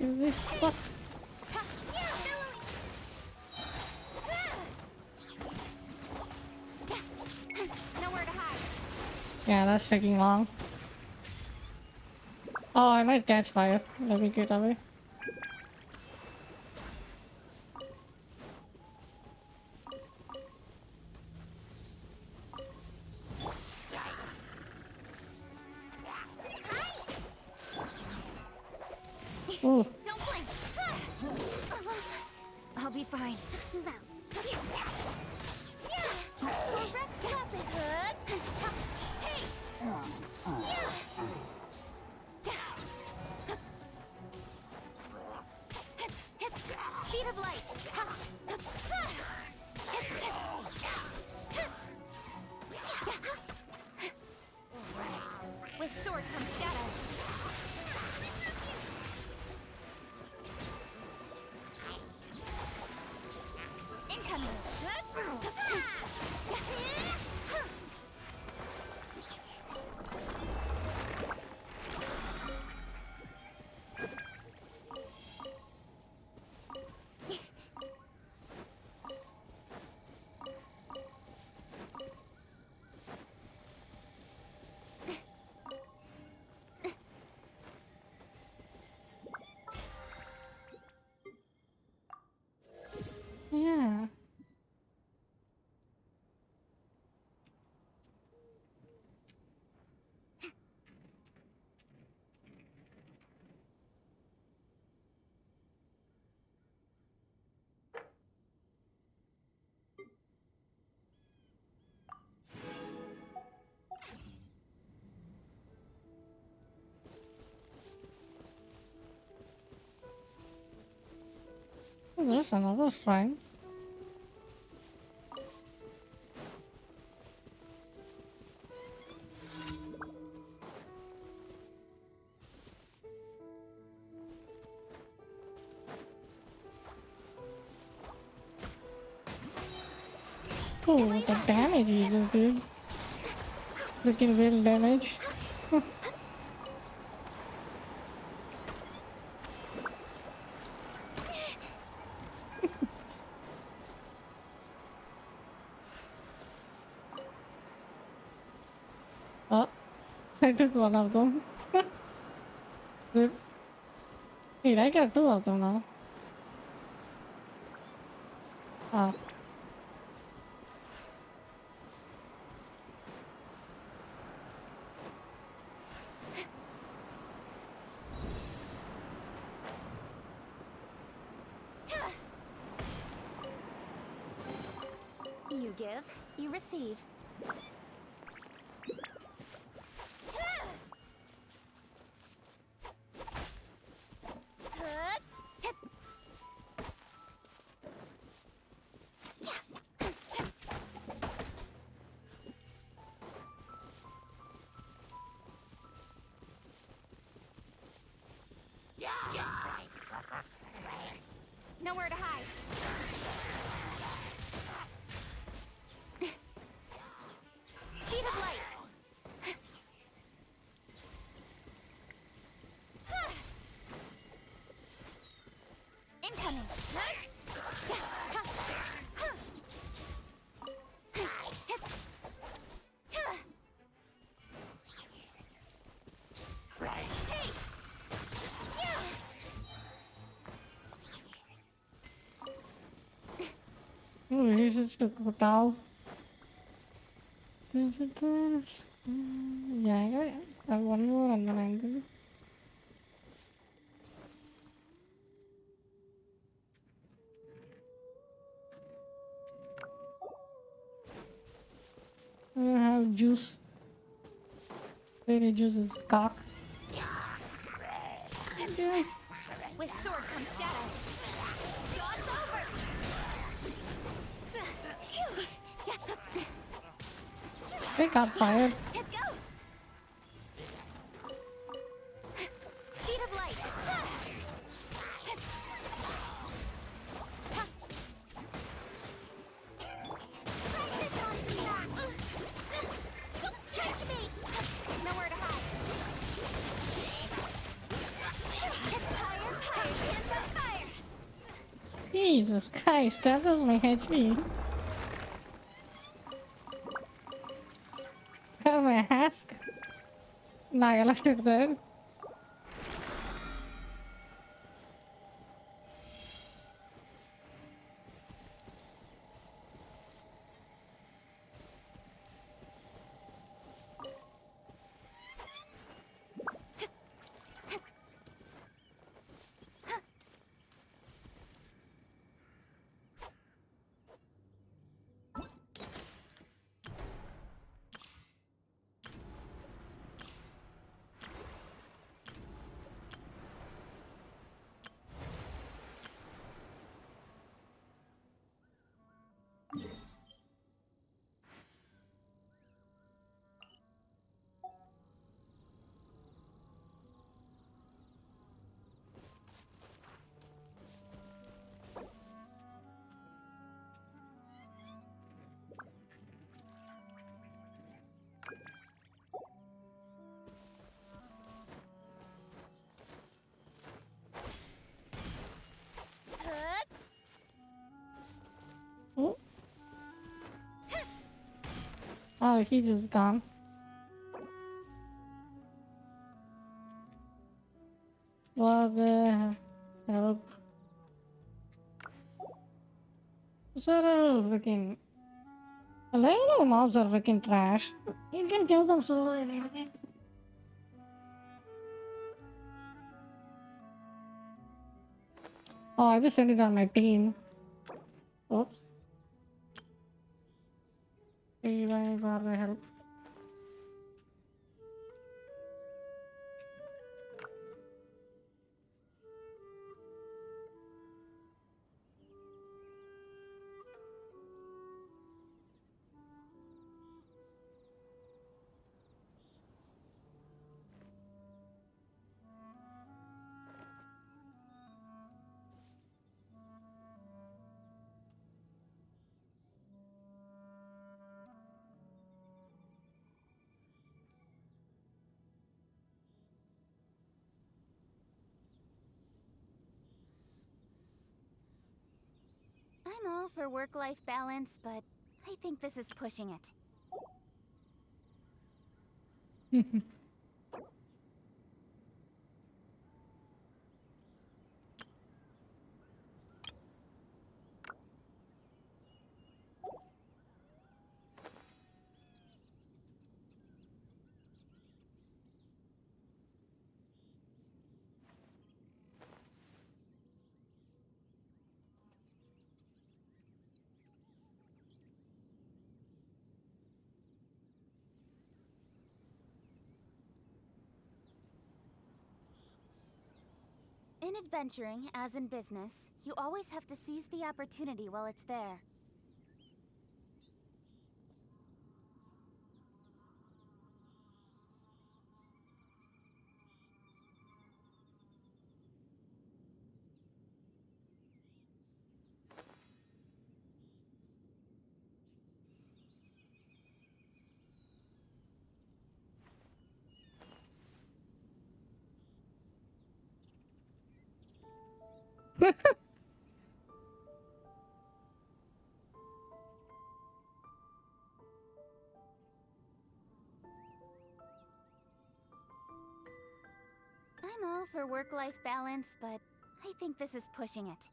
Give this fuck. Nowhere to hide. Yeah, that's taking long. Oh, I might catch fire. Let me get away. Ooh. Don't blink. I'll be fine. Move out. Correct happens. Hey. Speed of light. With sword comes shadow. Incoming. Yeah. Oh, there's another shrine. Oh, the damage he just did. Freaking real damage. Oh, I took one of them. Rip. Wait, I got two of them now. Oh. You give, you receive. Nowhere to hide. Speed of light. Incoming. Hey! Oh, he's just a cow. Yeah, I have one more and then I'm good. I have juice. Baby juice is cock. Yeah. With sword comes shadow. God's over! They got fired. Let's go! Speed of light. Practice on me. Don't touch me! Nowhere to hide. Fire, fire, hands on fire! Jesus Christ, that was my HP. Got my husk. Nah, I left it there. Oh, oh, he just gone. What the hell? Sir, freaking. A lot of mobs are freaking trash. You can kill them solo anyway. Oh, I just sent it on my team. Oops. Bye for the help. I'm all for work-life balance, but I think this is pushing it. In adventuring, as in business, you always have to seize the opportunity while it's there. I'm all for work-life balance, but I think this is pushing it.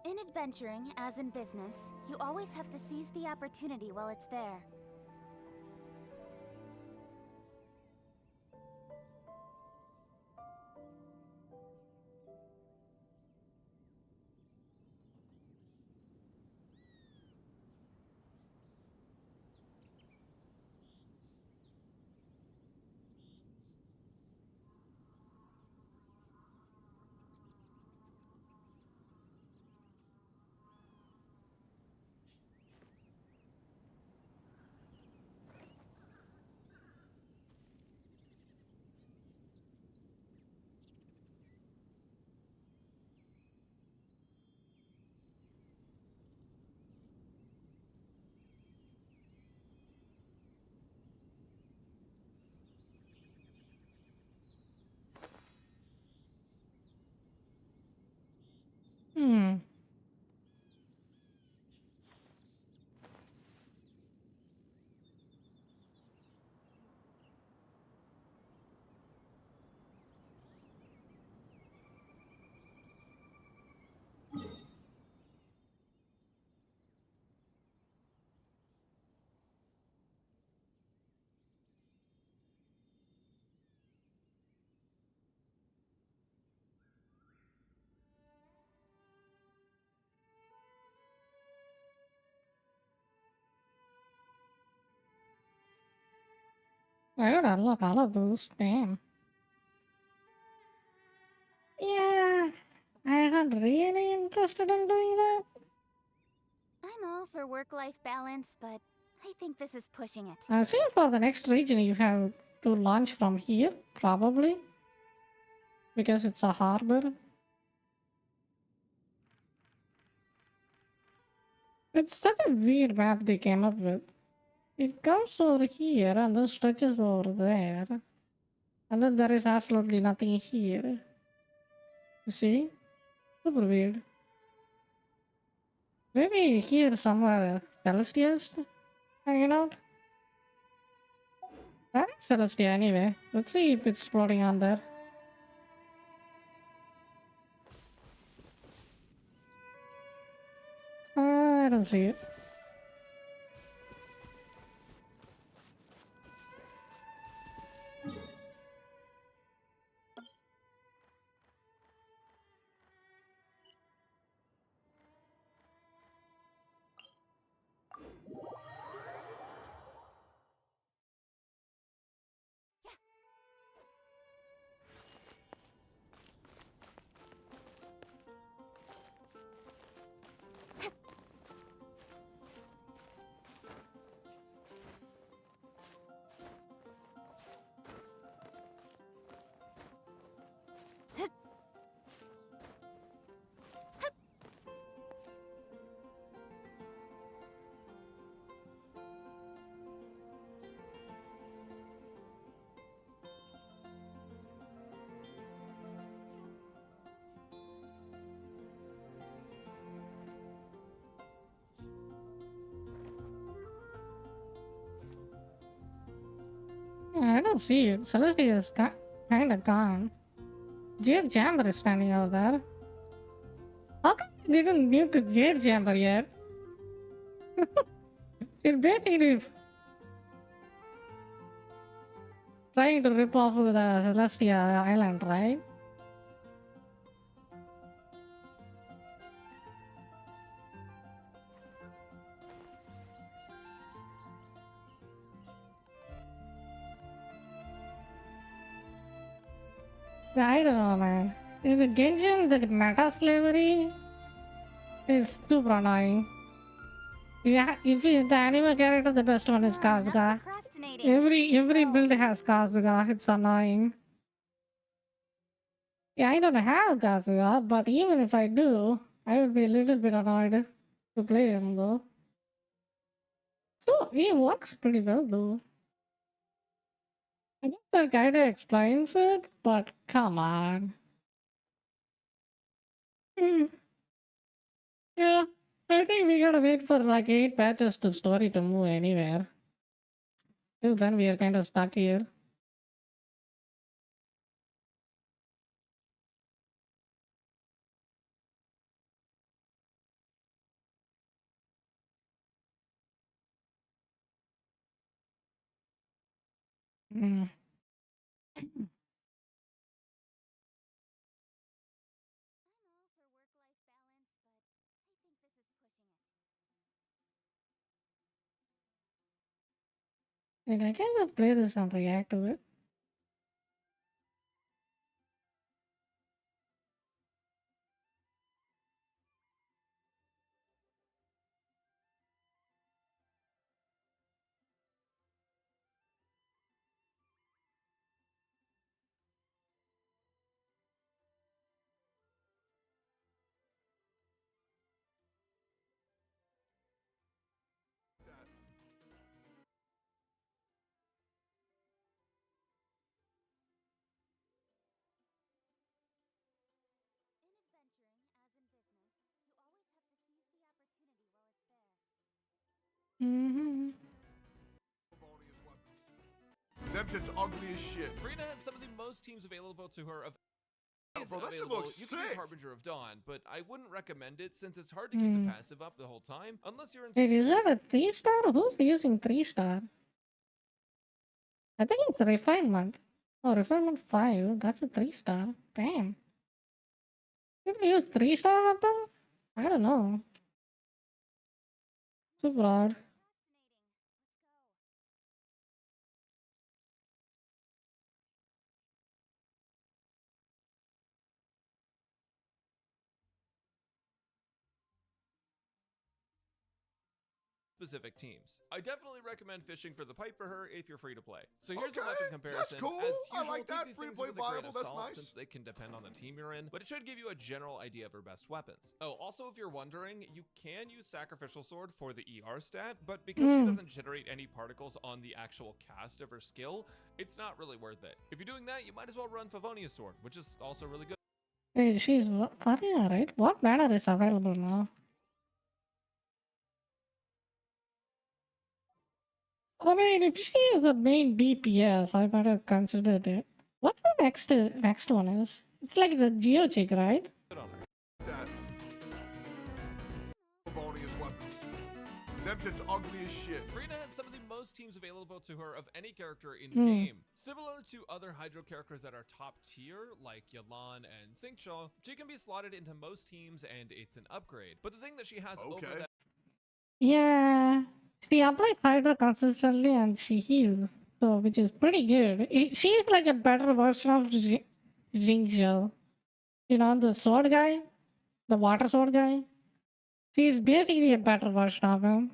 In adventuring, as in business, you always have to seize the opportunity while it's there. Hmm. I gotta unlock all of those. Damn. Yeah, I'm not really interested in doing that. I'm all for work-life balance, but I think this is pushing it. I see for the next region you have to launch from here, probably. Because it's a harbor. It's such a weird map they came up with. It comes over here and then stretches over there. And then there is absolutely nothing here. You see? Super weird. Maybe here somewhere Celestia's hanging out? That is Celestia anyway. Let's see if it's floating on there. I don't see it. Yeah, I don't see it. Celestia is kinda gone. Jammer is standing out there. How didn't nuke the Jade Chamber yet. It basically trying to rip off the Celestia Island, right? I don't know, man. In the Genshin, the meta slavery is super annoying. Yeah, if you, the anime character, the best one is Enough Kazuga. procrastinating. Every Let's go. build has Kazuga. It's annoying. Yeah, I don't have Kazuga, but even if I do, I would be a little bit annoyed to play him though. So he works pretty well though. I guess that kinda explains it, but come on. Hmm. Yeah, I think we gotta wait for like 8 patches to story to move anywhere. Till then we are kinda stuck here. Hmm. Like I can just play this and react to it. Hmm. Them shit's ugly as shit. Brina has some of the most teams available to her of Bro, that shit available. looks You can use sick. Harbinger of Dawn, but I wouldn't recommend it since it's hard to keep the passive up the whole time unless you're in Wait, is that a 3-star? Who's using 3-star? I think it's refinement. Oh, refinement 5. That's a 3-star. Damn. People use 3-star weapons? I don't know. Super odd. specific teams. I definitely recommend fishing for the pipe for her if you're free to play. So here's a Okay, weapon that's comparison. cool. As I usual, like take that. these Free things play with a grain viable, of that's salt nice. since they can depend on the team you're in, but it should give you a general idea of her best weapons. Oh, also if you're wondering, you can use Sacrificial Sword for the ER stat, but because she doesn't generate any particles on the actual cast of her skill, it's not really worth it. If you're doing that, you might as well run Favonia's Sword, which is also really good. Wait, she's Faria, right? What banner is available now? I mean, if she is the main DPS, I might have considered it. What's the next one is? It's like the Geo chick, right? Good on her. That. Favonia's weapons. Them shit's ugly as shit. Brina has some of the most teams available to her of any character in the game. Similar to other Hydro characters that are top tier, like Yalan and Sinkshaw, she can be slotted into most teams and it's an upgrade. But the thing that she has over Okay. that Yeah. She applies Hydra consistently and she heals, so which is pretty good. She's like a better version of Jingzhou. You know, the sword guy? The water sword guy? She's basically a better version of him.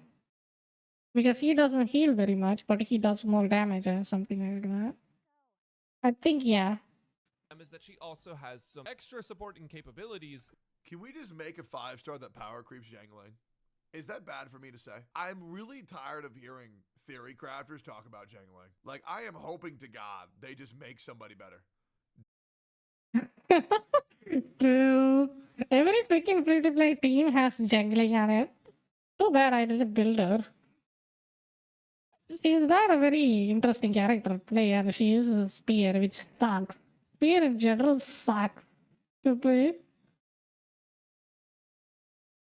Because he doesn't heal very much, but he does more damage or something like that. I think, yeah. is that she also has some extra supporting capabilities. Can we just make a 5-star that power creeps jangling? Is that bad for me to say? I'm really tired of hearing theory crafters talk about jangling. Like, I am hoping to God they just make somebody better. True. Every freaking free to play team has juggling on it. Too bad I didn't build her. She's not a very interesting character to play, and she uses a spear, which sucks. Spear in general sucks to play.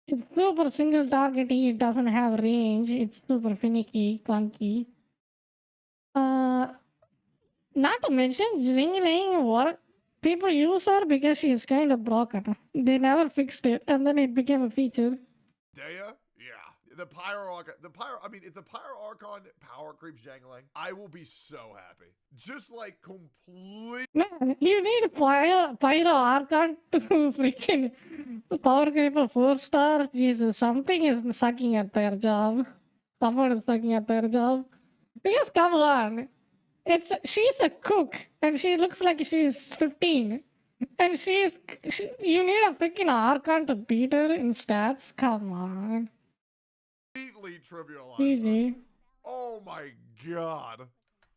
It's super single targety, it doesn't have range, it's super finicky, clunky. Not to mention, Jingling work. People use her because she is kind of broken. They never fixed it, and then it became a feature. Daya? Yeah. The Pyro Archon. I mean, if the Pyro Archon power creeps Jangling, I will be so happy. Just like complete. Man, you need Pyro Archon to freaking power creep a 4-star. Jesus, something is sucking at their job. Someone is sucking at their job. Because come on, she's a cook, and she looks like she's 15. And you need a freaking Archon to beat her in stats? Come on. Completely trivialized. Easy. Oh my god.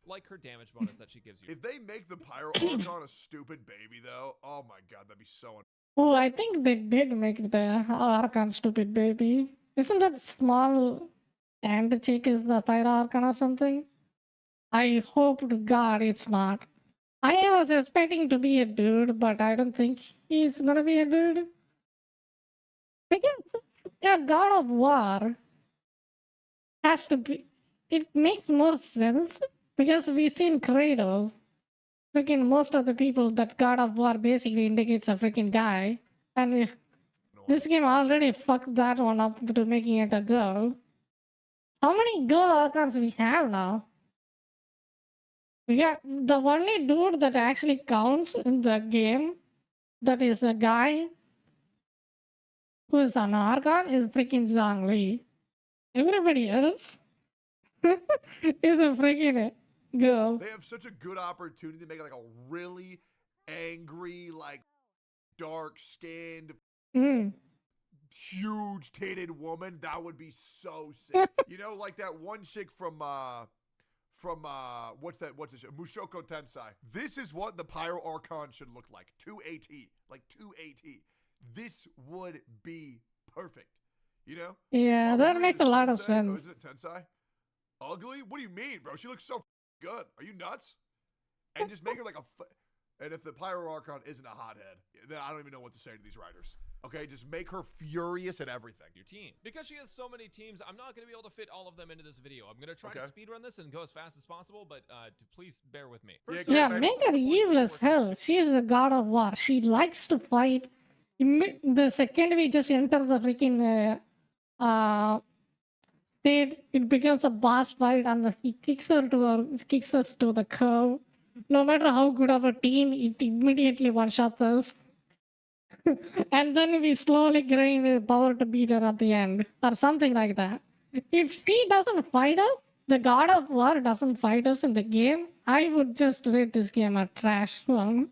Like her damage bonus that she gives you. If they make the Pyro Archon a stupid baby, though, oh my god, that'd be so. Oh, I think they did make the Archon stupid baby. Isn't that small and chick is the Pyro Archon or something? I hope to God it's not. I was expecting to be a dude, but I don't think he's gonna be a dude. Because a god of war has to be. It makes more sense because we've seen Kratos. Freaking most of the people that God of War basically indicates a freaking guy, and if this game already fucked that one up to making it a girl. How many girl archons we have now? We got the only dude that actually counts in the game that is a guy who is an archon is freaking Zhang. Everybody else is a freaking girl. They have such a good opportunity to make like a really angry, like dark skinned, huge titted woman. That would be so sick. You know, like that one chick from what's this? Mushoku Tensei. This is what the Pyro Archon should look like. 2AT. Like 2AT. This would be perfect. You know? Yeah, that makes a lot of Tensei? sense. Oh, isn't it Tensei? Ugly? What do you mean, bro? She looks so good. Are you nuts? And just make her like and if the Pyro Archon isn't a hothead, then I don't even know what to say to these writers. Okay, just make her furious at everything. Your team. Because she has so many teams, I'm not going to be able to fit all of them into this video. I'm going to try to speedrun this and go as fast as possible, but please bear with me. Yeah, make her evil as hell. She is a god of war. She likes to fight. The second we just enter the freaking state, it becomes a boss fight, and he kicks us to the curb. No matter how good of a team, it immediately one-shots us. And then we slowly gain the power to beat her at the end, or something like that. If she doesn't fight us, the God of War doesn't fight us in the game, I would just rate this game a trash one.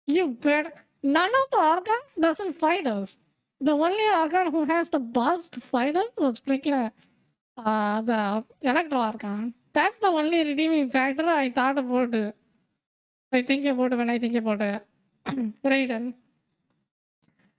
You bet. None of the Archons doesn't fight us. The only Archon who has the balls to fight us was freaking the Electro Archon. That's the only redeeming factor I thought about. I think about when I think about Raiden.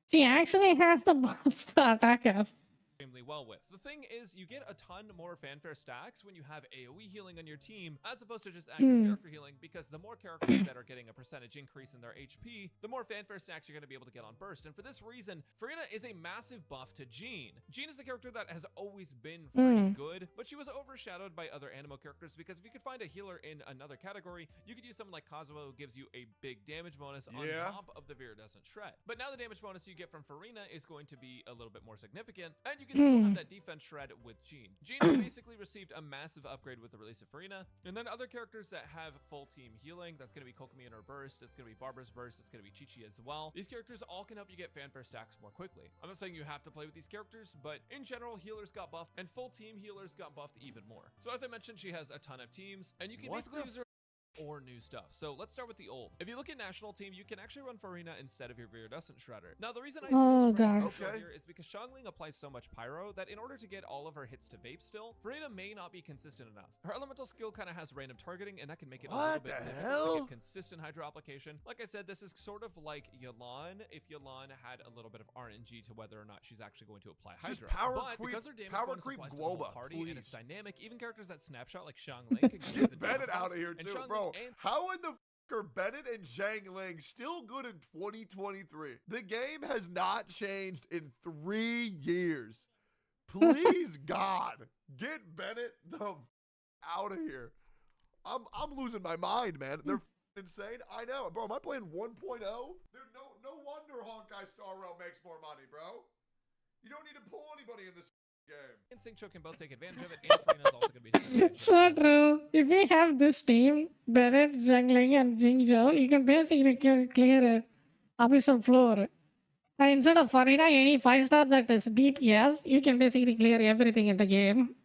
She actually has the balls to attack us. Extremely well with. The thing is, you get a ton more fanfare stacks when you have AoE healing on your team, as opposed to just active character healing, because the more characters that are getting a percentage increase in their HP, the more fanfare stacks you're going to be able to get on burst. And for this reason, Farina is a massive buff to Jean. Jean is a character that has always been pretty good, but she was overshadowed by other animo characters, because if you could find a healer in another category, you could use someone like Kazuo, who gives you a big damage bonus on top of the Viridescent Shred. But now the damage bonus you get from Farina is going to be a little bit more significant, and you can still have that defense shred with Jean. Jean has basically received a massive upgrade with the release of Farina, and then other characters that have full team healing, that's going to be Kokomi in her burst, it's going to be Barbara's burst, it's going to be Chi-Chi as well. These characters all can help you get fanfare stacks more quickly. I'm not saying you have to play with these characters, but in general, healers got buffed, and full team healers got buffed even more. So as I mentioned, she has a ton of teams, and you can basically use her or new stuff. So let's start with the old. If you look at national team, you can actually run Farina instead of your Viridescent Shredder. Now the reason I still here is because Xiangling applies so much pyro that in order to get all of her hits to vape still, Farina may not be consistent enough. Her elemental skill kind of has random targeting, and that can make it a little bit difficult to get consistent hydro application. Like I said, this is sort of like Yelan if Yelan had a little bit of RNG to whether or not she's actually going to apply hydro. But because her damage bonus applies to the whole party and it's dynamic, even characters that snapshot like Xiangling can get Bennett out of here too, bro. How in the Bennett and Zhang Ling still good in 2023. The game has not changed in 3 years. Please, God, get Bennett the out of here. I'm losing my mind, man. They're insane. I know, bro. Am I playing 1.0? Dude, no wonder Honkai Star Rail makes more money, bro. You don't need to pull anybody in this game. And Singcho can both take advantage of it, and Farina's also going to be taking advantage So of it. true. If you have this team, Bennett, Zhangling, and Jingzhou, you can basically clear a abyssal floor. And instead of Farina, any 5-star that is DPS, you can basically clear everything in the game.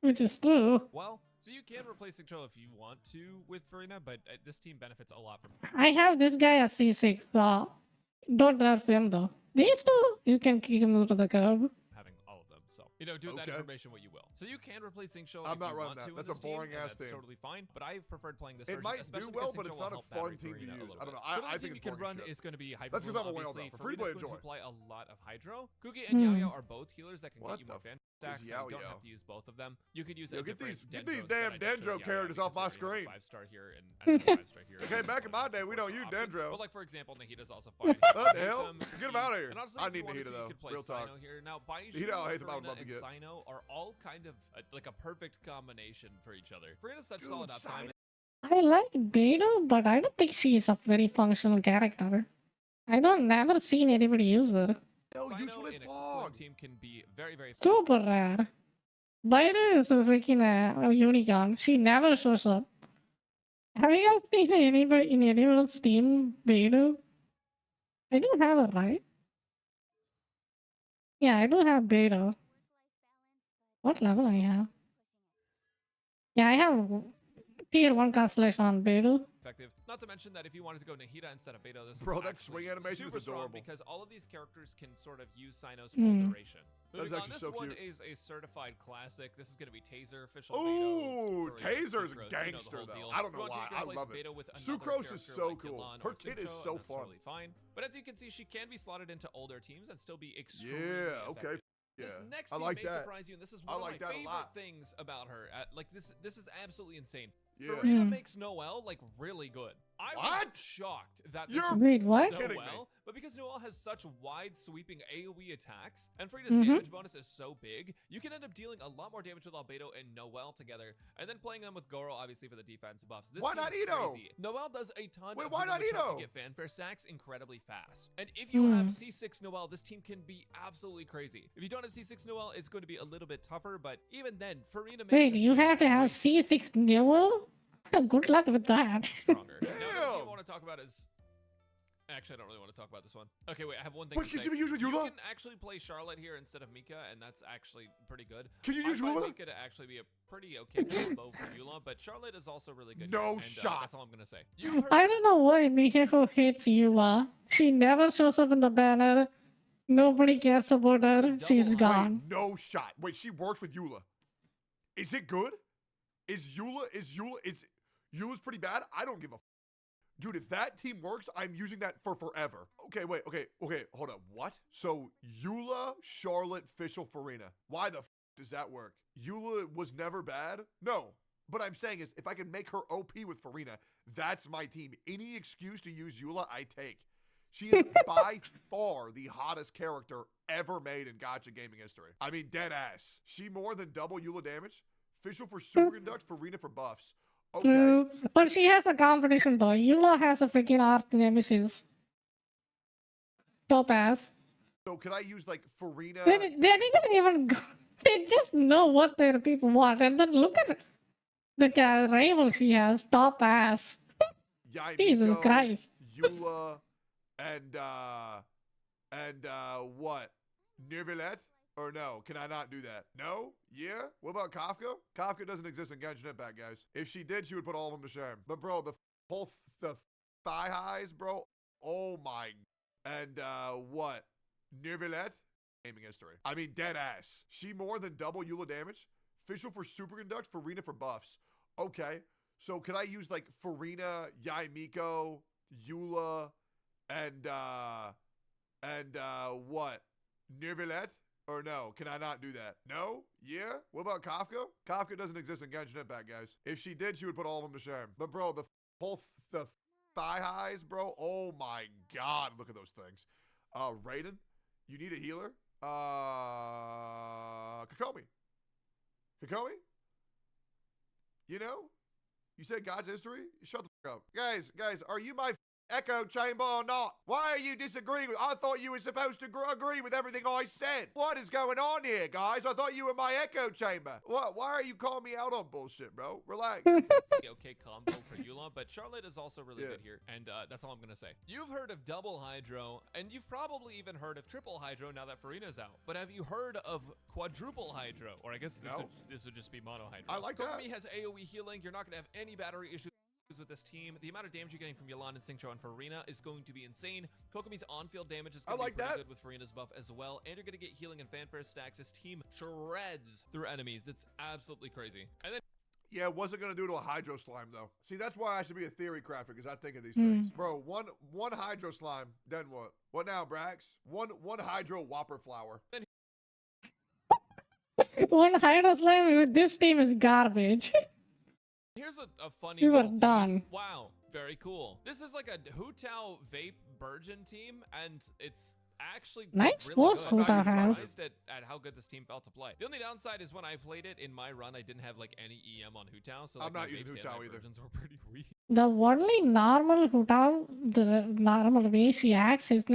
Which is true. Well, so you can replace Singcho if you want to with Farina, but this team benefits a lot from I have this guy as C6, so don't nerf him though. These two, you can kick him to the curb. having all of them. So, do with that Okay. information what you will. So you can replace Singcho I'm if not you running want that. to in That's a this team, boring and ass that's team. totally fine, but I've preferred playing this It version, might do especially well, because but it's Singcho not will a help fun battery team to Farina a use. little I don't know. bit. I So the think team it's you can boring run shit. is going to be Hyper That's 'cause Bloom, I'm a whale, obviously. though. For free play, Farina's going to enjoy. apply a lot of Hydro. Kuki and Yao Yao are both healers that can What get you the more fan is stacks, so you Yao don't Yao? have to use both of them. You could use Yo, a get different these Dendro damn instead. I just chose Dendro Yao Yao characters off my because we already screen. have a 5-star here and a 5-star here. Okay, and back in my everyone day, else, we of don't course, use are options. Dendro. But like for example, Nahita's also fine. What the hell? Get him out of here. And honestly, I if you need wanted Nahita, to, though. you could play Real talk. Sino here. Now, Baizhu, Nahita, I hate the Farina, about to and get. Sino are all kind of like a perfect combination for each other. Farina's such Dude, solid uptime. Sino- I like Beta, but I don't think she is a very functional character. I don't never seen anybody use her. No, Sino useful as in a fog. team can be very, very Super rare. Beta is a freaking a unicorn. She never shows up. Have you guys seen anybody in anyone's team Beta? I do have her, right? Yeah, I do have Beta. What level I have? Yeah, I have tier 1 constellation on Beta. effective. Not to mention that if you wanted to go Nahida instead of Beto, this Bro, is that actually swing animation is super strong adorable. because all of these characters can sort of use Sino's full duration. That is Moving on, actually this so one cute. is a certified classic. This is going to be Taser, official Ooh, Beto. Taser's a Sucrose, gangster, whole though. deal. I don't know If you why. want to, you I can love replace it. Beto with another Sucrose is character so like cool. Yalan Her or kid is Singcho, so and that's fun. totally fine. But as you can see, she can be slotted into older teams and still be extremely Yeah, okay. effective. Yeah. This next I team like may that. surprise you, and this is I one like of my that a favorite lot. things about her. This is absolutely insane. Yeah. Farina makes Noelle like really good. I was What? shocked that this You're Wait, what? kidding me. Noelle, but because Noelle has such wide sweeping AoE attacks, and Farina's Mhm. damage bonus is so big, you can end up dealing a lot more damage with Albedo and Noelle together, and then playing them with Goro obviously for the defense buffs. This Why team not is Ito? crazy. Noelle does a ton Wait, of why not damage Ito? to get fanfare stacks incredibly fast. And if you have C6 Noelle, this team can be absolutely crazy. If you don't have C6 Noelle, it's going to be a little bit tougher, but even then, Farina makes Wait, this you team have to have way C6 Newell? Good luck with that. stronger. Now, another team Damn. I want to talk about is. Actually, I don't really want to talk about this one. Okay, wait, I have one thing Wait, to can say. you use with You Eula? can actually play Charlotte here instead of Mika, and that's actually pretty good. Can you I use find Eula? Mika to actually be a pretty okay combo for Eula, but Charlotte is also really good. No here, and, shot. That's all I'm gonna say. You heard I don't know why Mieko hates Eula. She never shows up in the banner. Nobody cares about her. She's gone. Wait, no shot. Wait, she works with Eula. Is it good? Is Eula's pretty bad? I don't give a dude, if that team works, I'm using that for forever. Okay, wait, okay, hold up. What? So Eula, Charlotte, Fischl, Farina. Why the does that work? Eula was never bad? No. But I'm saying is, if I can make her OP with Farina, that's my team. Any excuse to use Eula, I take. She is by far the hottest character ever made in gacha gaming history. I mean, dead ass. She more than double Eula damage. Fischl for superconduct, Farina for buffs. Okay. True. But she has a competition though. Eula has a freaking arch nemesis. Topaz. So could I use like Farina? They didn't even go. They just know what their people want. And then look at the rival she has. Topaz. Jesus Yaimiko, Christ. Eula, and what? Nervilette? Or no? Can I not do that? No? Yeah? What about Kafka? Kafka doesn't exist in Genshin Impact, guys. If she did, she would put all of them to shame. But bro, the whole the thigh highs, bro. Oh my. And what? Nervilette? Gaming history. I mean, dead ass. She more than double Eula damage. Fischl for superconduct, Farina for buffs. Okay. So could I use like Farina, Yaimiko, Eula, and what? Nervilette? Or no? Can I not do that? No? Yeah? What about Kafka? Kafka doesn't exist in Genshin Impact, guys. If she did, she would put all of them to shame. But bro, the whole the thigh highs, bro. Oh my god, look at those things. Raiden, you need a healer. Kokomi. Kokomi? You know? You said God's history? Shut the fuck up. Guys, are you my echo chamber or not? Why are you disagreeing with? I thought you were supposed to agree with everything I said. What is going on here, guys? I thought you were my echo chamber. What? Why are you calling me out on bullshit, bro? Relax. Okay combo for Yulon, but Charlotte is also really good here, and that's all I'm gonna say. You've heard of double hydro, and you've probably even heard of triple hydro now that Farina's out. But have you heard of quadruple hydro? Or I guess this would just be mono hydro. I like that. Kokomi has AoE healing. You're not gonna have any battery issues with this team. The amount of damage you're getting from Yelan and Xingqiu and Farina is going to be insane. Kokomi's on-field damage is going to be pretty good with Farina's buff as well, and you're going to get healing and fanfare stacks. This team shreds through enemies. It's absolutely crazy. And then Yeah, what's it gonna do to a hydro slime though? See, that's why I should be a theory crafter, because I think of these things. Bro, one hydro slime, then what? What now, Brax? One hydro whopper flower. One hydro slime with this team is garbage. here's a funny You were little team. done. Wow, very cool. This is like a Hu Tao vape virgin team, and it's actually Nice really sports good. Hu Tao I'm has. surprised at how good this team felt to play. The only downside is when I played it in my run, I didn't have like any EM on Hu Tao, so like, I'm not my using vape Hu Tao standby either. versions were pretty weak. The only normal Hu Tao, the normal way she acts is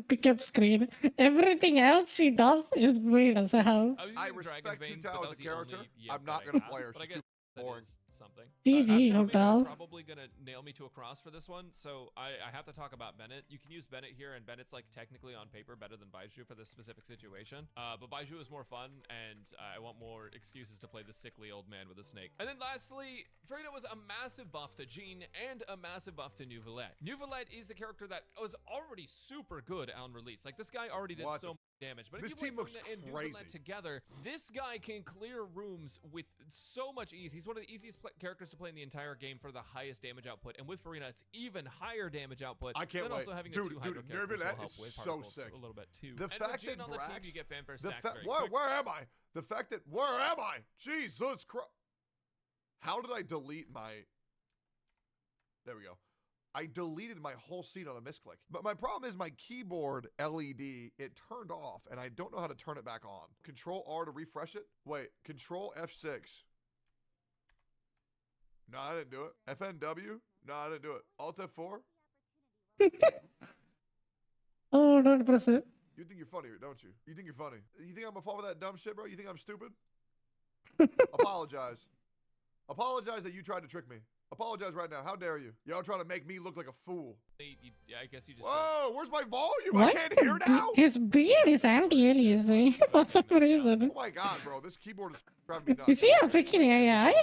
pickup screen. Everything else she does is weird as hell. I was I using Dragon's respect Bane, Hu but Tao that as was a the character. only EM I'm that not I gonna had, play her. but I She's guess too that boring. is something. GG, Actually, Hu they're Tao. probably gonna nail me to a cross for this one, so I have to talk about Bennett. You can use Bennett here, and Bennett's like technically on paper better than Baiju for this specific situation. But Baiju is more fun, and I want more excuses to play the sickly old man with a snake. And then lastly, Frida was a massive buff to Jean and a massive buff to Nouvelette. Nouvelette is a character that was already super good on release. Like this guy already did What so much damage, but This if you team play looks Frida and crazy. Nouvelette together, this guy can clear rooms with so much ease. He's one of the easiest characters to play in the entire game for the highest damage output, and with Farina, it's even higher damage output. I can't then wait. also having Dude, a 2 hydro character will Nouvelette help is with so particles sick. a little bit too. The And fact with Jean that on the team, Brax, you get fanfare the stacks fact, very where quick. am I? The fact that, where am I? Jesus Christ. How did I delete my, there we go. I deleted my whole scene on a misclick. But my problem is my keyboard LED, it turned off, and I don't know how to turn it back on. Control R to refresh it? Wait, Control F6. No, I didn't do it. FNW? No, I didn't do it. Alt F4? Oh, don't press it. You think you're funny, don't you? You think you're funny. You think I'm gonna fall for that dumb shit, bro? You think I'm stupid? Apologize. Apologize that you tried to trick me. Apologize right now. How dare you? Y'all trying to make me look like a fool. I guess you just Whoa, where's my volume? What? I can't hear now? His beard is anti-aliasing for some reason. Oh my god, bro. This keyboard is driving me nuts. Is he a freaking AI?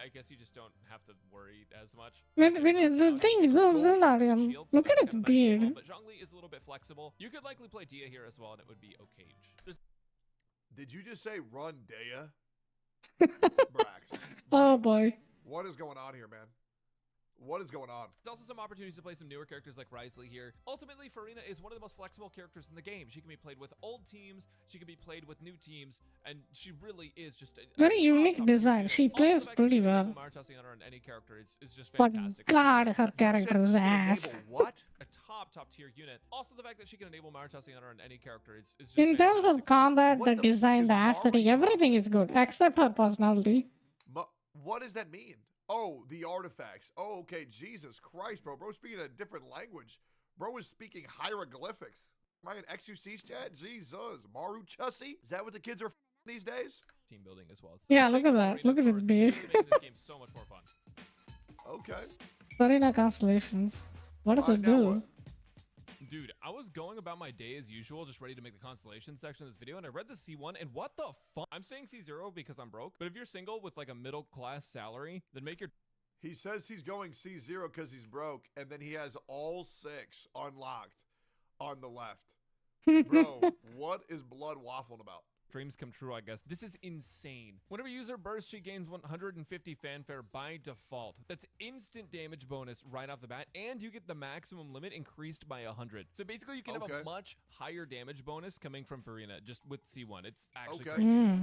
I guess you just don't have to worry as much. When the thing zooms in on him, look at his beard. But Zhongli is a little bit flexible. You could likely play Dia here as well, and it would be okay. Did you just say run Dea? Brax. Oh boy. What is going on here, man? What is going on? There's also some opportunities to play some newer characters like Risley here. Ultimately, Farina is one of the most flexible characters in the game. She can be played with old teams, she can be played with new teams, and she really is just a Very top, unique top design. player. She Also, plays the fact that pretty she can well. enable Marchasing on her on any character is just But fantastic. God, her You character said is she can ass. enable what? A top tier unit. Also, the fact that she can enable Marchasing on her on any character is just In terms of fantastic. combat, What the the design, is the Mari aesthetic, on? everything is good except her personality. What does that mean? Oh, the artifacts. Oh, okay. Jesus Christ, bro. Bro's speaking a different language. Bro is speaking hieroglyphics. Am I in XUC's chat? Jesus. Maru Chussie? Is that what the kids are these days? Team building as well. Yeah, look at that. Look at his beard. Making this game so much more fun. Okay. Farina Constellations. What does it now do? what? Dude, I was going about my day as usual, just ready to make the constellation section of this video, and I read the C1, and what the fuck? I'm staying C0 because I'm broke, but if you're single with like a middle class salary, then make your He says he's going C0 because he's broke, and then he has all 6 unlocked on the left. Bro, what is Blood waffling about? dreams come true, I guess. This is insane. Whenever a user bursts, she gains 150 fanfare by default. That's instant damage bonus right off the bat, and you get the maximum limit increased by 100. So basically, you can have a much higher damage bonus coming from Farina just with C1. It's actually crazy.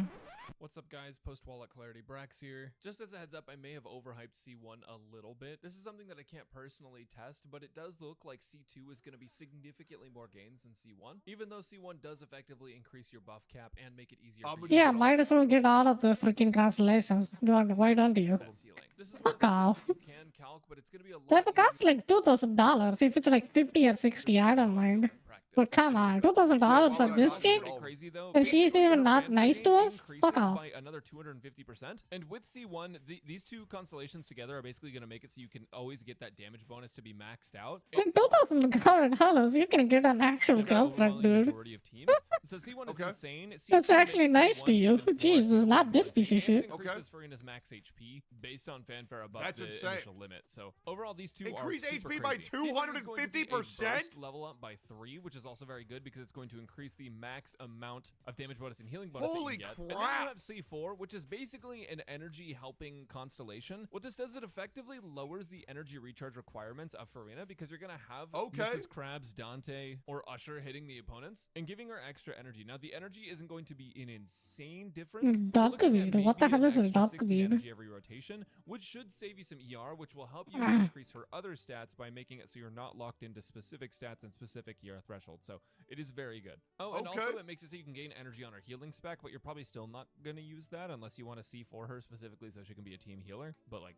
What's up, guys? Post Wallet Clarity Brax here. Just as a heads up, I may have overhyped C1 a little bit. This is something that I can't personally test, but it does look like C2 is going to be significantly more gains than C1, even though C1 does effectively increase your buff cap and make it easier for you Yeah, to might as well get out of the freaking constellations. Why don't you? that ceiling. This is Fuck one of off. those things that you can calc, but it's going to be a lot That easier costs like $2,000. If it's like 50 or 60, I don't mind. But come on, $2,000 for this chick? Crazy though. And she's Basically, even their not fanfare nice to gain us? Fuck increases off. by another 250%. And with C1, these two constellations together are basically going to make it so you can always get that damage bonus to be maxed out. Like $2,000, you can get an actual The girlfriend, overwhelming dude. majority of teams. So C1 is Okay. insane. That's C2 actually makes nice C1 to you. even more Jesus, attainable not and this more piece of easy, and shit. it increases Farina's max HP based on fanfare above That's the insane. initial limit. So overall, these two Increase are super HP by crazy. C2 is going to be a 250%? burst level up by 3, which is also very good because it's going to increase the max amount of damage bonus and healing bonus Holy that you get. And then crap. you have C4, which is basically an energy helping constellation. What this does is it effectively lowers the energy recharge requirements of Farina because you're going to have Mrs. Krabs, Dante, or Usher hitting the opponents and giving her extra energy. Now, the energy isn't going to be an insane difference. We're looking at What the maybe hell is an a extra 60 Dante? energy every rotation, which should save you some ER, which will help you increase her other stats by making it so you're not locked into specific stats and specific ER thresholds. So it is very good. Oh, and also it makes it so you can gain energy on her healing spec, but you're probably still not going to use that unless you want to C4 her specifically so she can be a team healer. But like,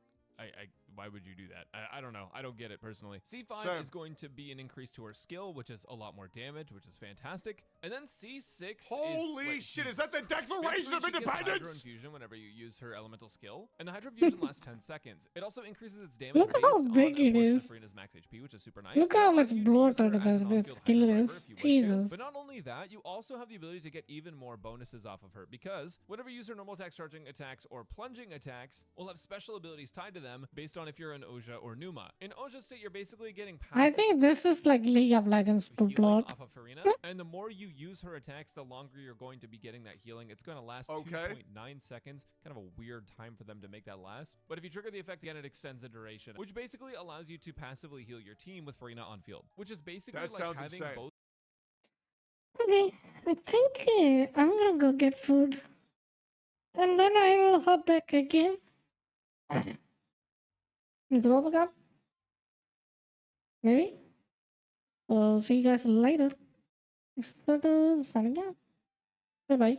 why would you do that? I don't know. I don't get it personally. C5 is going to be an increase to her skill, which is a lot more damage, which is fantastic. And then C6 Holy shit, is that the Declaration of Independence? Hydro Independence? Infusion whenever you use her elemental skill. And the Hydro Infusion lasts 10 seconds. It also increases its damage Look based how on big a it portion is. of Farina's max HP, which is super nice. Look It how allows much you to use bloated her as an this on-field skill Hydro is. driver if you wish to. Jesus. But not only that, you also have the ability to get even more bonuses off of her because whenever you use her normal attacks, charging attacks, or plunging attacks, will have special abilities tied to them based on if you're an Oja or Numa. In Oja state, you're basically getting passive I think this is like League of Legends healing plot. off of Farina, and the more you use her attacks, the longer you're going to be getting that healing. It's going to last 2.9 seconds. Kind of a weird time for them to make that last. But if you trigger the effect again, it extends the duration, which basically allows you to passively heal your team with Farina on field, which is basically That like sounds having insane. both. Okay, I think I'm gonna go get food. And then I will hop back again. With Robocop? Maybe? So see you guys later. Signing out. Bye bye.